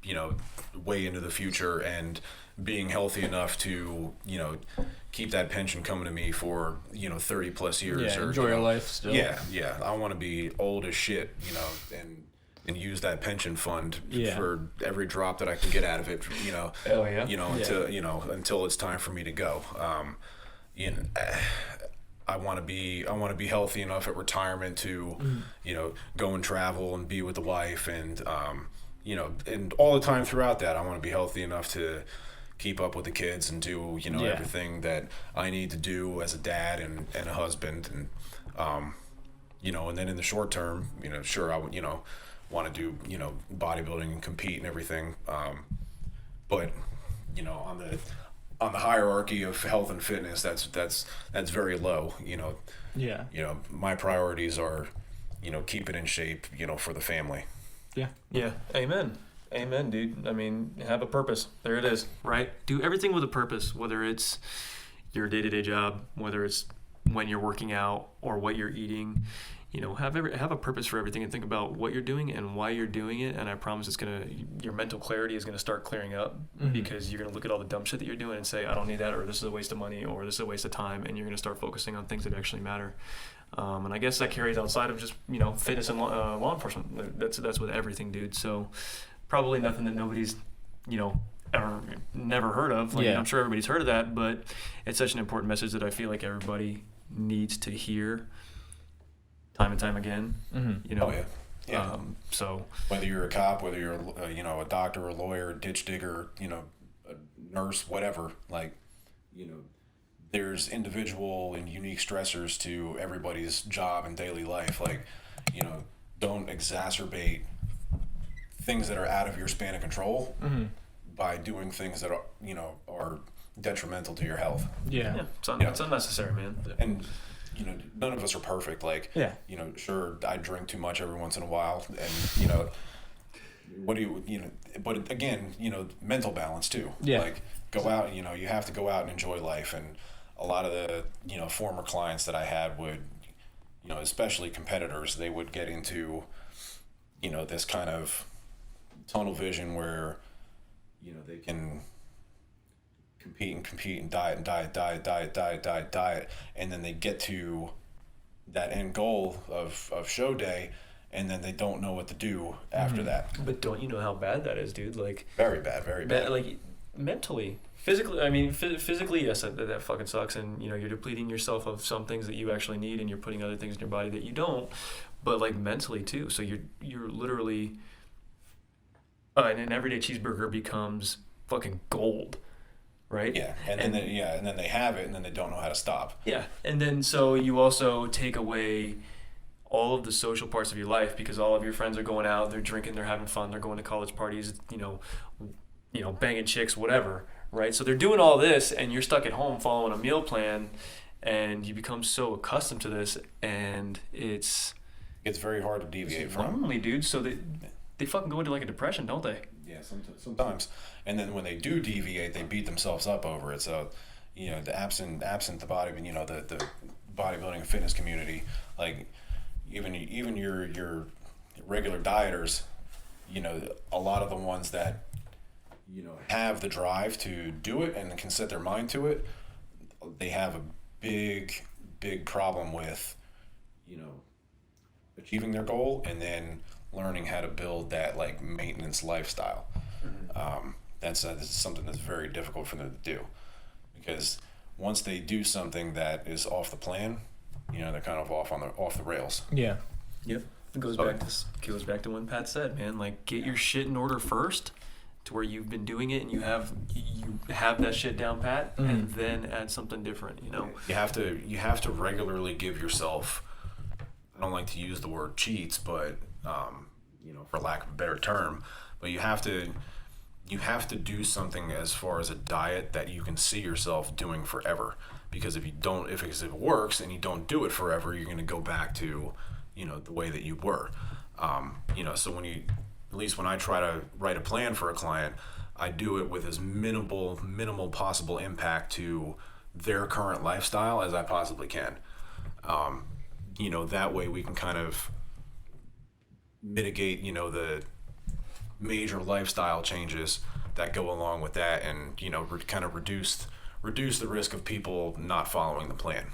you know, way into the future and being healthy enough to, you know, keep that pension coming to me for, you know, 30 plus years. Yeah, or enjoy your life still. Yeah. I want to be old as shit, you know, and use that pension fund for every drop that I can get out of it, you know. Oh yeah. Until it's time for me to go. You know, I want to be healthy enough at retirement to, you know, go and travel and be with the wife and, you know, and all the time throughout that, I want to be healthy enough to keep up with the kids and do, you know, everything that I need to do as a dad and a husband. And, you know, and then in the short term, you know, sure, I would, you know, want to do, you know, bodybuilding and compete and everything. But, you know, on the hierarchy of health and fitness, that's very low, you know. Yeah. You know, my priorities are, you know, keep it in shape, you know, for the family. Yeah. Amen, dude. I mean, have a purpose. There it is, right? Do everything with a purpose, whether it's your day-to-day job, whether it's when you're working out or what you're eating. You know, have a purpose for everything and think about what you're doing and why you're doing it. And I promise your mental clarity is gonna start clearing up because you're gonna look at all the dumb shit that you're doing and say, I don't need that, or this is a waste of money, or this is a waste of time, and you're gonna start focusing on things that actually matter. And I guess that carries outside of just, you know, fitness and law enforcement. That's with everything, dude. So probably nothing that nobody's, you know, ever never heard of. Like, I'm sure everybody's heard of that, but it's such an important message that I feel like everybody needs to hear time and time again. You know. Oh, yeah. So whether you're a cop, whether you're you know, a doctor, a lawyer, a ditch digger, you know, a nurse, whatever, like, you know, there's individual and unique stressors to everybody's job and daily life. Like, you know, don't exacerbate things that are out of your span of control by doing things that are, you know, are detrimental to your health. Yeah. It's unnecessary, man. And, you know, none of us are perfect. Like, you know, sure, I drink too much every once in a while, and, you know, but again, you know, mental balance too. Like, go out, you know, you have to go out and enjoy life. And a lot of the, you know, former clients that I had would, you know, especially competitors, they would get into, you know, this kind of tunnel vision where, you know, they can compete and diet, and then they get to that end goal of show day, and then they don't know what to do after that. But don't you know how bad that is, dude? Like, very bad. Like, mentally, physically, I mean, physically, yes, that fucking sucks, and, you know, you're depleting yourself of some things that you actually need, and you're putting other things in your body that you don't. But, like, mentally too, so you're literally and an everyday cheeseburger becomes fucking gold. right? Yeah, and then they have it, and then they don't know how to stop. Yeah, and then so you also take away all of the social parts of your life because all of your friends are going out, they're drinking, they're having fun, they're going to college parties, banging chicks, whatever, right? So they're doing all this, and you're stuck at home following a meal plan, and you become so accustomed to this, and it's very hard to deviate from. Lonely, dude. So they fucking go into like a depression, don't they? Yeah, sometimes. And then when they do deviate, they beat themselves up over it. So, the absent the body, the bodybuilding and fitness community, like even your regular dieters, a lot of the ones that have the drive to do it and can set their mind to it, they have a big problem with achieving their goal and then learning how to build that like maintenance lifestyle. That's something that's very difficult for them to do, because once they do something that is off the plan, they're kind of off the rails. Yeah. Yep. It goes back to when Pat said, man, like get your shit in order first, to where you've been doing it and you have that shit down pat, and then add something different. You have to regularly give yourself, I don't like to use the word cheats, but for lack of a better term, but you have to do something as far as a diet that you can see yourself doing forever. Because if it works and you don't do it forever, you're going to go back to the way that you were. So at least when I try to write a plan for a client, I do it with as minimal possible impact to their current lifestyle as I possibly can. That way we can kind of mitigate, the major lifestyle changes that go along with that, and kind of reduce the risk of people not following the plan.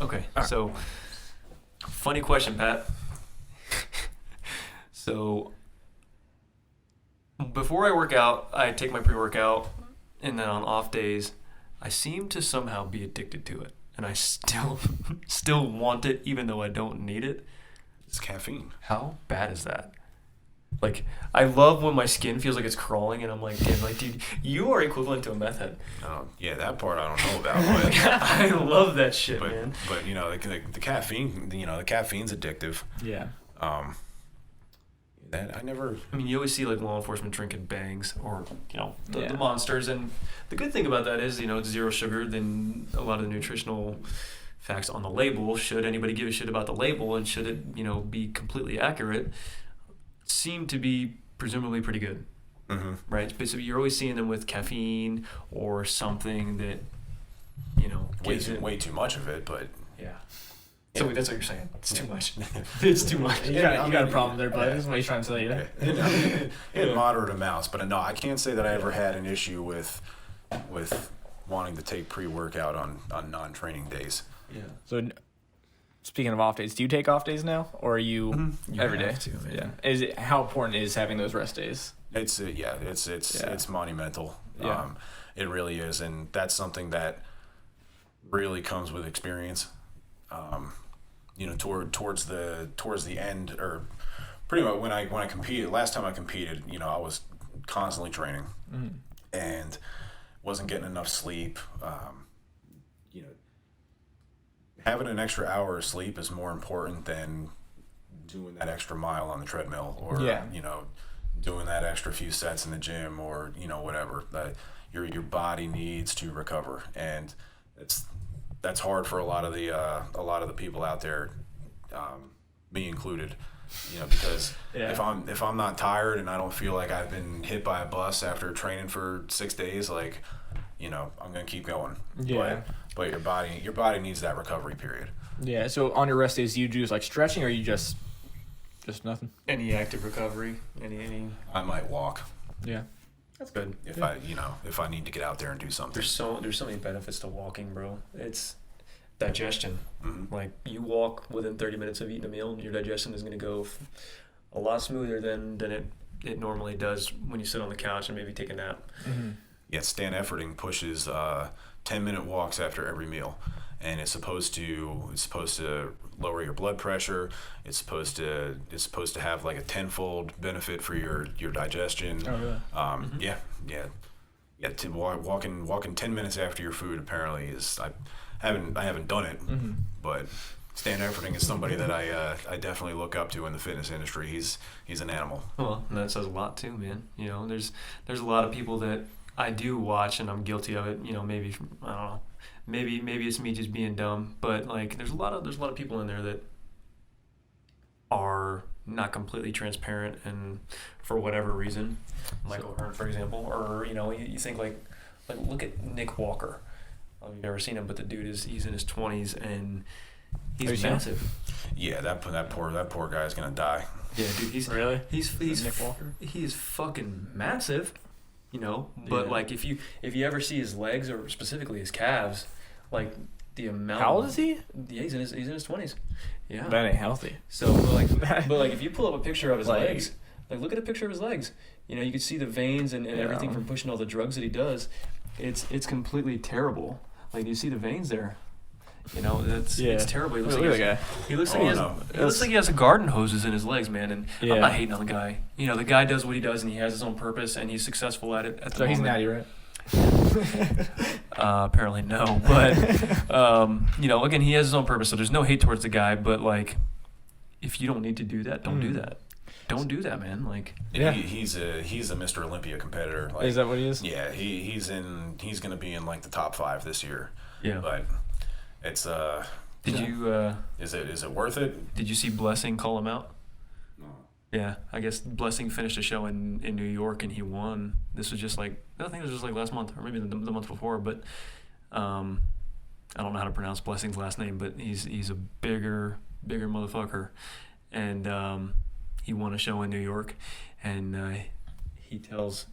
Okay, so funny question, Pat. So before I work out, I take my pre-workout, and then on off days, I seem to somehow be addicted to it, and I still want it even though I don't need it. It's caffeine. How bad is that? Like, I love when my skin feels like it's crawling, and I'm like, damn, like, dude, you are equivalent to a meth head. Yeah, that part I don't know about. But, I love that shit, man. But the caffeine, the caffeine's addictive. Yeah. That I never. I mean, you always see like law enforcement drinking bangs or the monsters, and the good thing about that is it's 0 sugar. Then a lot of the nutritional facts on the label, should anybody give a shit about the label, and should it be completely accurate, seem to be presumably pretty good. Mm-hmm. Right? But so you're always seeing them with caffeine or something that way too much of it, but yeah. So that's what you're saying. It's too much. It's too much. You got a problem there, bud. That's what he's trying to tell you. In moderate amounts, but no, I can't say that I ever had an issue with wanting to take pre-workout on non-training days. Yeah. So, speaking of off days, do you take off days now, or are you every day? To, Yeah. How important is having those rest days? It's monumental. Yeah. It really is, and that's something that really comes with experience. Towards the end, or pretty much when I competed. Last time I competed, I was constantly training, and wasn't getting enough sleep. Having an extra hour of sleep is more important than doing that extra mile on the treadmill, or doing that extra few sets in the gym, or whatever. That your body needs to recover, and that's hard for a lot of the people out there, me included, because if I'm not tired and I don't feel like I've been hit by a bus after training for 6 days, like, I'm gonna keep going. Yeah. But your body needs that recovery period. Yeah. So on your rest days, do you do like stretching, or you just nothing? Any active recovery? Any? I might walk. Yeah. That's good. If I need to get out there and do something. There's so many benefits to walking, bro. It's digestion. Mm-hmm. Like, you walk within 30 minutes of eating a meal, your digestion is going to go a lot smoother than it normally does when you sit on the couch and maybe take a nap. Mm-hmm. Yeah, Stan Efforting pushes 10-minute walks after every meal, and it's supposed to lower your blood pressure. It's supposed to have like a tenfold benefit for your digestion. Oh, really? Yeah. Yeah, walking 10 minutes after your food apparently is I haven't done it, but Stan Efferding is somebody that I definitely look up to in the fitness industry. He's an animal. Well, and that says a lot too, man. You know, there's a lot of people that I do watch, and I'm guilty of it. You know, maybe I don't know, maybe it's me just being dumb, but like there's a lot of people in there that are not completely transparent, and for whatever reason, Michael Hearn, for example, or you know, you think like look at Nick Walker. I've never seen him, but the dude he's in his 20s and he's massive. Yeah, that poor guy's gonna die. Yeah, dude, he's Nick Walker. He's fucking massive, you know. But like if you ever see his legs or specifically his calves, like the amount. How old is he? Yeah, he's in his 20s. Yeah, that ain't healthy. So, but like if you pull up a picture of his legs, like look at a picture of his legs. You know, you can see the veins and everything from pushing all the drugs that he does. It's completely terrible. Like you see the veins there. You know, it's terrible. He looks like he has a garden hoses in his legs, man. And I'm not hating on the guy. You know, the guy does what he does, and he has his own purpose, and he's successful at it. So he's natty, right? Apparently no, but you know, again, he has his own purpose, so there's no hate towards the guy. But like, if you don't need to do that, don't do that. Don't do that, man. Like, he's a Mr. Olympia competitor. Like, is that what he is? Yeah, he's gonna be in like the top 5 this year. Yeah, but it's Did you? Is it worth it? Did you see Blessing call him out? No. Yeah, I guess Blessing finished a show in New York and he won. This was just like, I think it was just like last month or maybe the month before, but I don't know how to pronounce Blessing's last name, but he's a bigger motherfucker, and he won a show in New York, and he tells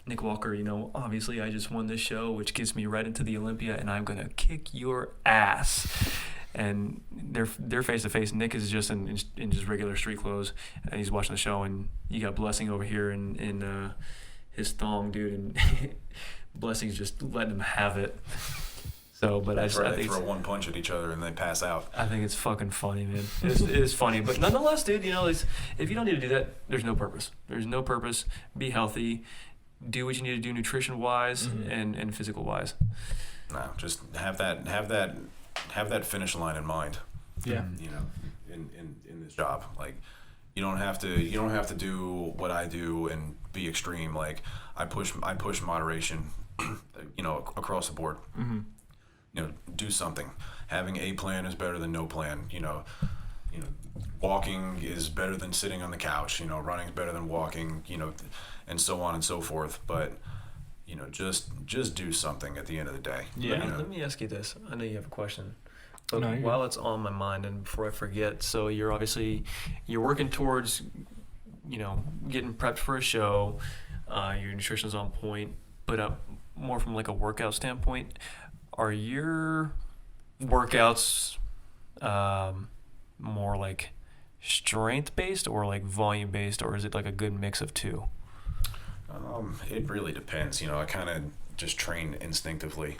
Nick Walker, you know, obviously I just won this show, which gets me right into the Olympia, and I'm gonna kick your ass. And they're face to face. Nick is just in just regular street clothes, and he's watching the show, and you got Blessing over here in his thong, dude, and Blessing's just letting him have it. So, but I think they throw one punch at each other and they pass out. I think it's fucking funny, man. It is funny, but nonetheless, dude, you know, if you don't need to do that, there's no purpose. There's no purpose. Be healthy. Do what you need to do nutrition wise and physical wise. No, just have that finish line in mind. Yeah. You know, in this job, like you don't have to do what I do and be extreme. Like I push moderation, you know, across the board. Mm-hmm. You know, do something. Having a plan is better than no plan. You know, walking is better than sitting on the couch. You know, running is better than walking. You know, and so on and so forth. But you know, just do something at the end of the day. Yeah. You know? Let me ask you this. I know you have a question, but No, while it's on my mind and before I forget, so you're working towards, you know, getting prepped for a show. Your nutrition's on point, but more from like a workout standpoint. Are your workouts more like strength based or like volume based, or is it like a good mix of two? It really depends. You know, I kind of just train instinctively.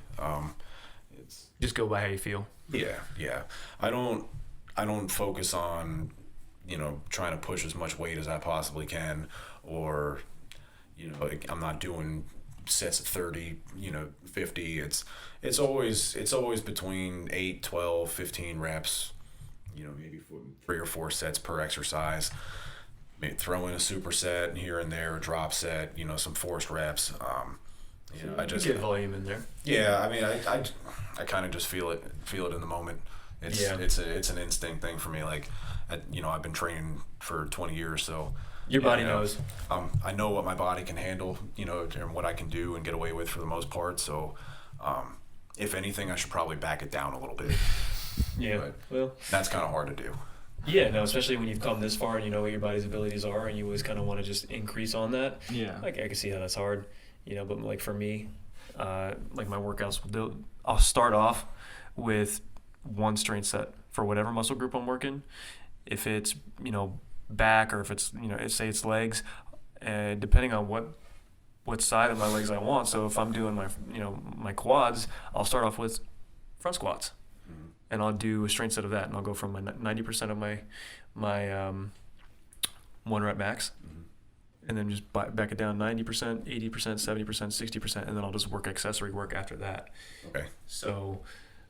It's just go by how you feel. Yeah. I don't focus on, you know, trying to push as much weight as I possibly can, or, you know, I'm not doing sets of 30, you know, 50. It's always between 8, 12, 15 reps, you know, maybe 3 or 4 sets per exercise. Maybe throw in a superset here and there, a drop set, you know, some forced reps. You know, I just get volume in there. Yeah, I mean, I kind of just feel it in the moment. It's an instinct thing for me. Like, you know, I've been training for 20 years, so your body knows. I know what my body can handle, you know, and what I can do and get away with for the most part. So, if anything, I should probably back it down a little bit. Yeah, but well, that's kind of hard to do. Yeah, no, especially when you've come this far and you know what your body's abilities are, and you always kind of want to just increase on that. Yeah, like I can see how that's hard, you know. But like for me, like my workouts, I'll start off with one strength set for whatever muscle group I'm working. If it's, you know, back, or if it's, you know, say it's legs, and depending on what side of my legs I want. So if I'm doing my quads, I'll start off with front squats. And I'll do a strength set of that, and I'll go from my 90% of my 1 rep max and then just back it down 90%, 80%, 70%, 60%, and then I'll just work accessory work after that. Okay. So,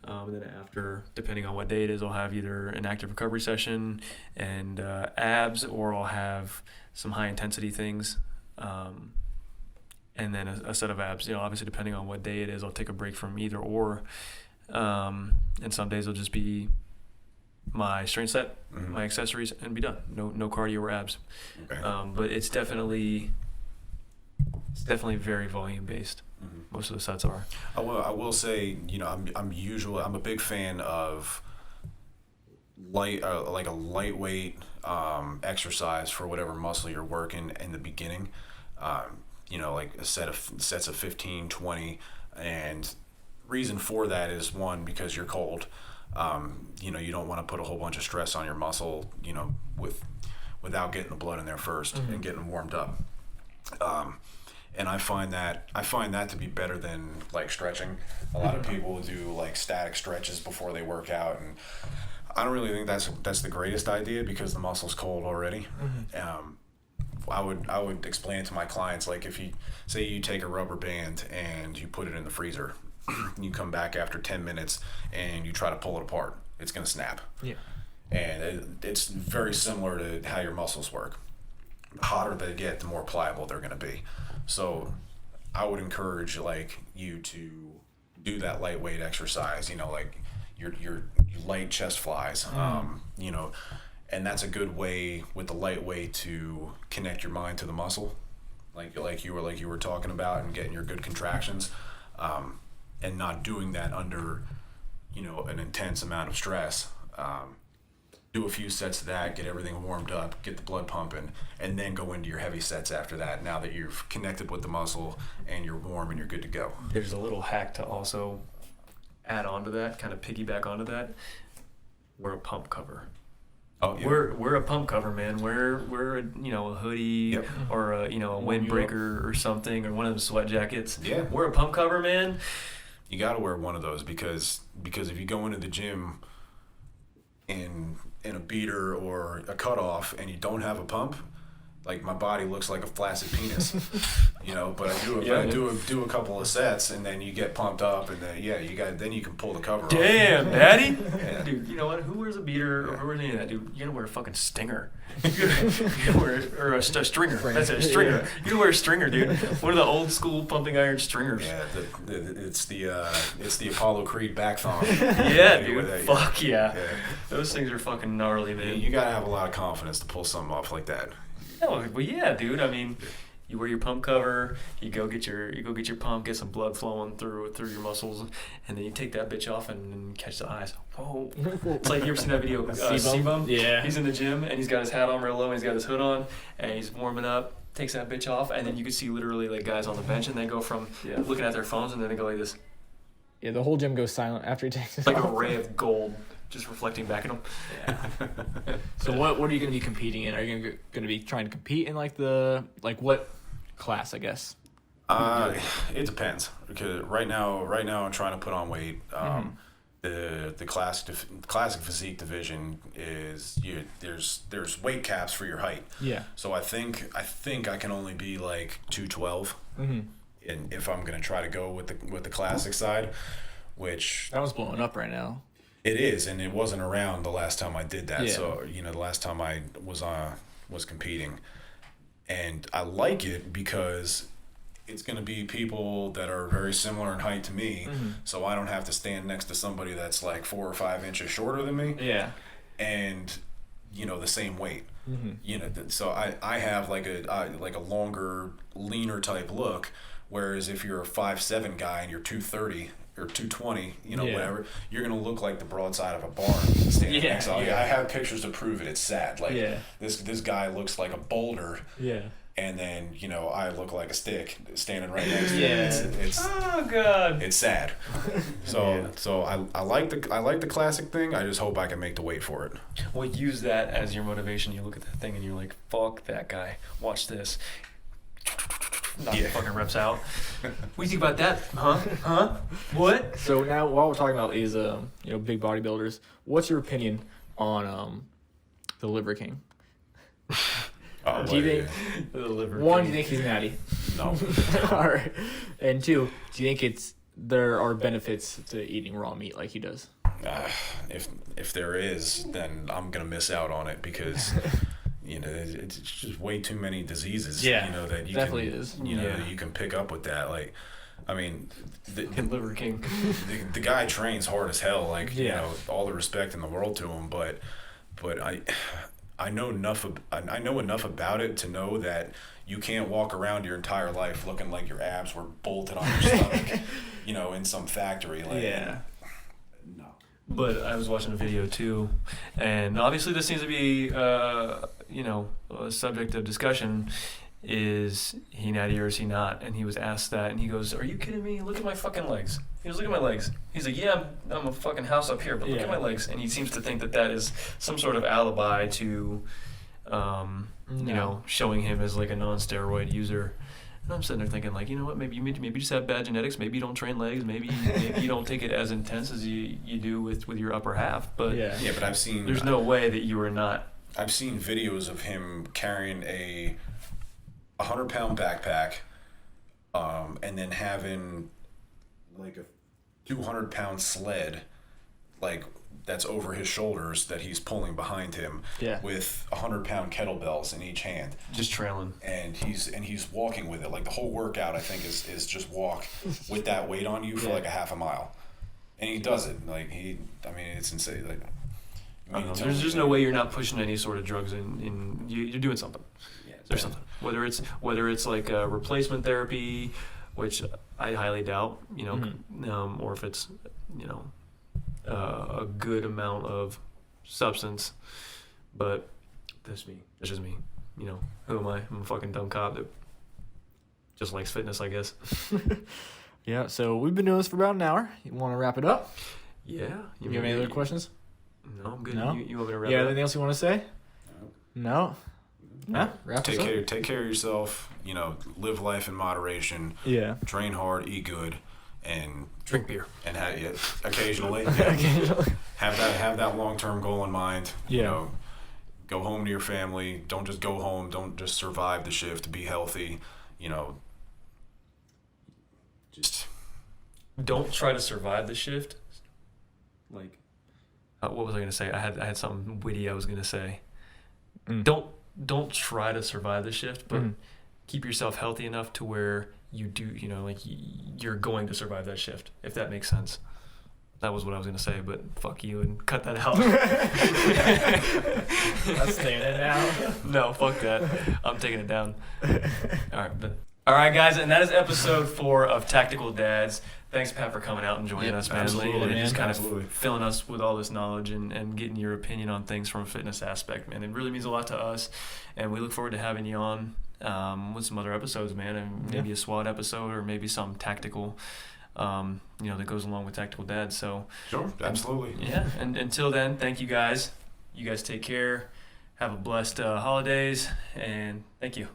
and then after, depending on what day it is, I'll have either an active recovery session and abs, or I'll have some high intensity things, and then a set of abs. You know, obviously depending on what day it is, I'll take a break from either or. And some days will just be my strength set, my accessories, and be done. No cardio or abs. Okay. But it's definitely very volume based. Most of the sets are. I will say, you know, I'm a big fan of like a lightweight exercise for whatever muscle you're working in the beginning. You know, like sets of 15, 20, and reason for that is, one, because you're cold. You know, you don't want to put a whole bunch of stress on your muscle, you know, without getting the blood in there first and getting warmed up. And I find that to be better than like stretching. A lot of people do like static stretches before they work out, and I don't really think that's the greatest idea because the muscle's cold already. I would explain it to my clients, like, if you say you take a rubber band and you put it in the freezer, you come back after 10 minutes and you try to pull it apart, it's going to snap. Yeah. And it's very similar to how your muscles work. The hotter they get, the more pliable they're going to be. So I would encourage like you to do that lightweight exercise, you know, like your light chest flies, you know, and that's a good way with the lightweight to connect your mind to the muscle, like you were talking about, and getting your good contractions, and not doing that under, you know, an intense amount of stress. Do a few sets of that, get everything warmed up, get the blood pumping, and then go into your heavy sets after that, now that you've connected with the muscle and you're warm and you're good to go. There's a little hack to also add on to that, kind of piggyback onto that. Wear a pump cover. Oh, yeah. We're a pump cover, man. We're a, you know, a hoodie, or a, you know, a windbreaker or something, or one of those sweat jackets. Yeah. We're a pump cover, man. You got to wear one of those because if you go into the gym in a beater or a cutoff and you don't have a pump, like, my body looks like a flaccid penis, you know. But I do a couple of sets, and then you get pumped up, and then you can pull the cover off. Damn, daddy. Yeah. Dude, you know what? Who wears a beater or who wears any of that, dude? You gotta wear a fucking stinger. You gotta wear a stringer. That's a stringer. Yeah. You gotta wear a stringer, dude. One of the old school pumping iron stringers. Yeah, it's the Apollo Creed back thong. Yeah, dude. Fuck yeah. Those things are fucking gnarly, man. You gotta have a lot of confidence to pull something off like that. Oh, well, yeah, dude. I mean, you wear your pump cover, you go get your pump, get some blood flowing through your muscles, and then you take that bitch off and catch the eyes. Whoa! It's like, you ever seen that video? C-Bum? Yeah. He's in the gym and he's got his hat on real low and he's got his hood on and he's warming up. Takes that bitch off, and then you can see literally like guys on the bench, and they go from looking at their phones, and then they go like this. Yeah, the whole gym goes silent after he takes it like off. A ray of gold just reflecting back at him. Yeah. So what are you going to be competing in? Are you going to be trying to compete in what class, I guess? It depends, because right now I'm trying to put on weight. The classic physique division is there's weight caps for your height. Yeah. So I think I can only be like 212. And if I'm gonna try to go with the classic side, which that one's blowing up right now. It is, and it wasn't around the last time I did that. Yeah. So, you know, the last time I was competing, and I like it because it's going to be people that are very similar in height to me, so I don't have to stand next to somebody that's like 4 or 5 inches shorter than me. Yeah. And, you know, the same weight. You know, so I have like a longer, leaner type look, whereas if you're a 5'7" guy and you're 230 or 220, you know, whatever, you're gonna look like the broadside of a barn standing next to you. I have pictures to prove it. It's sad. Like this guy looks like a boulder. Yeah. And then, you know, I look like a stick standing right next to him. It's oh god. It's sad. So I like the classic thing. I just hope I can make the weight for it. Well, use that as your motivation. You look at that thing and you're like, fuck that guy. Watch this. Knock the fucking reps out. What do you think about that? Huh? What? So now, what we're talking about is big bodybuilders. What's your opinion on the Liver King? Oh, Do you well, think The liver one? Do king. you think he's natty? No. All right. And two, do you think there are benefits to eating raw meat like he does? If there is, then I'm gonna miss out on it because it's just way too many diseases. Yeah, That you definitely can, is. that you can pick up with that. Like, I mean, Liver king. the guy trains hard as hell. Like, Yeah. all the respect in the world to him, but I know enough. I know enough about it to know that you can't walk around your entire life looking like your abs were bolted on your stomach, in some factory. Like, Yeah. no. But I was watching a video too, and obviously this seems to be, a subject of discussion. Is he natty or is he not? And he was asked that, and he goes, "Are you kidding me? Look at my fucking legs." He goes, "Look at my legs." He's like, "Yeah, I'm a fucking house up here, but look at my legs." And he seems to think that is some sort of alibi to, showing him as like a non-steroid user. And I'm sitting there thinking, like, you know what? Maybe you just have bad genetics. Maybe you don't train legs. Maybe you don't take it as intense as you do with your upper half. But Yeah, but I've seen. There's no way that you are not. I've seen videos of him carrying a 100-pound backpack, and then having like a 200-pound sled, like that's over his shoulders that he's pulling behind him. Yeah. With 100-pound kettlebells in each hand. Just trailing. And he's walking with it. Like the whole workout, I think, is just walk with that weight on you for like a half a mile, and he does it. Like it's insane. Like, There's just no way you're not pushing any sort of drugs in you're doing something. Yeah, There's something. Whether it's like a replacement therapy, which I highly doubt, or if it's, a good amount of substance. But that's just me. Who am I? I'm a fucking dumb cop that just likes fitness, I guess. Yeah. So we've been doing this for about an hour. You want to wrap it up? Yeah. You have any other questions? No, I'm good. No? You want me to wrap Yeah. it up? Anything else you want to say? No. No. Wrap us up. Take care of yourself. Live life in moderation. Yeah. Train hard. Eat good. And Drink beer. And occasionally, Occasionally. have that long-term goal in mind. Yeah. Go home to your family. Don't just go home. Don't just survive the shift. Be healthy. Just Don't try to survive the shift. Like, what was I gonna say? I had something witty I was gonna say. Don't try to survive the shift, but keep yourself healthy enough to where you do, you're going to survive that shift, if that makes sense. That was what I was going to say, but fuck you and cut that out. I'm staying it now. No, fuck that. I'm taking it down. All right, guys, and that is episode 4 of Tactical Dads. Thanks, Pat, for coming out and joining us, man. Absolutely, And just kind absolutely. of filling us with all this knowledge and getting your opinion on things from a fitness aspect, man. It really means a lot to us, and we look forward to having you on with some other episodes, man, and maybe a SWAT episode or maybe some tactical, that goes along with Tactical Dads. So sure, absolutely. Yeah, and until then, thank you guys. You guys take care. Have a blessed holidays, and thank you.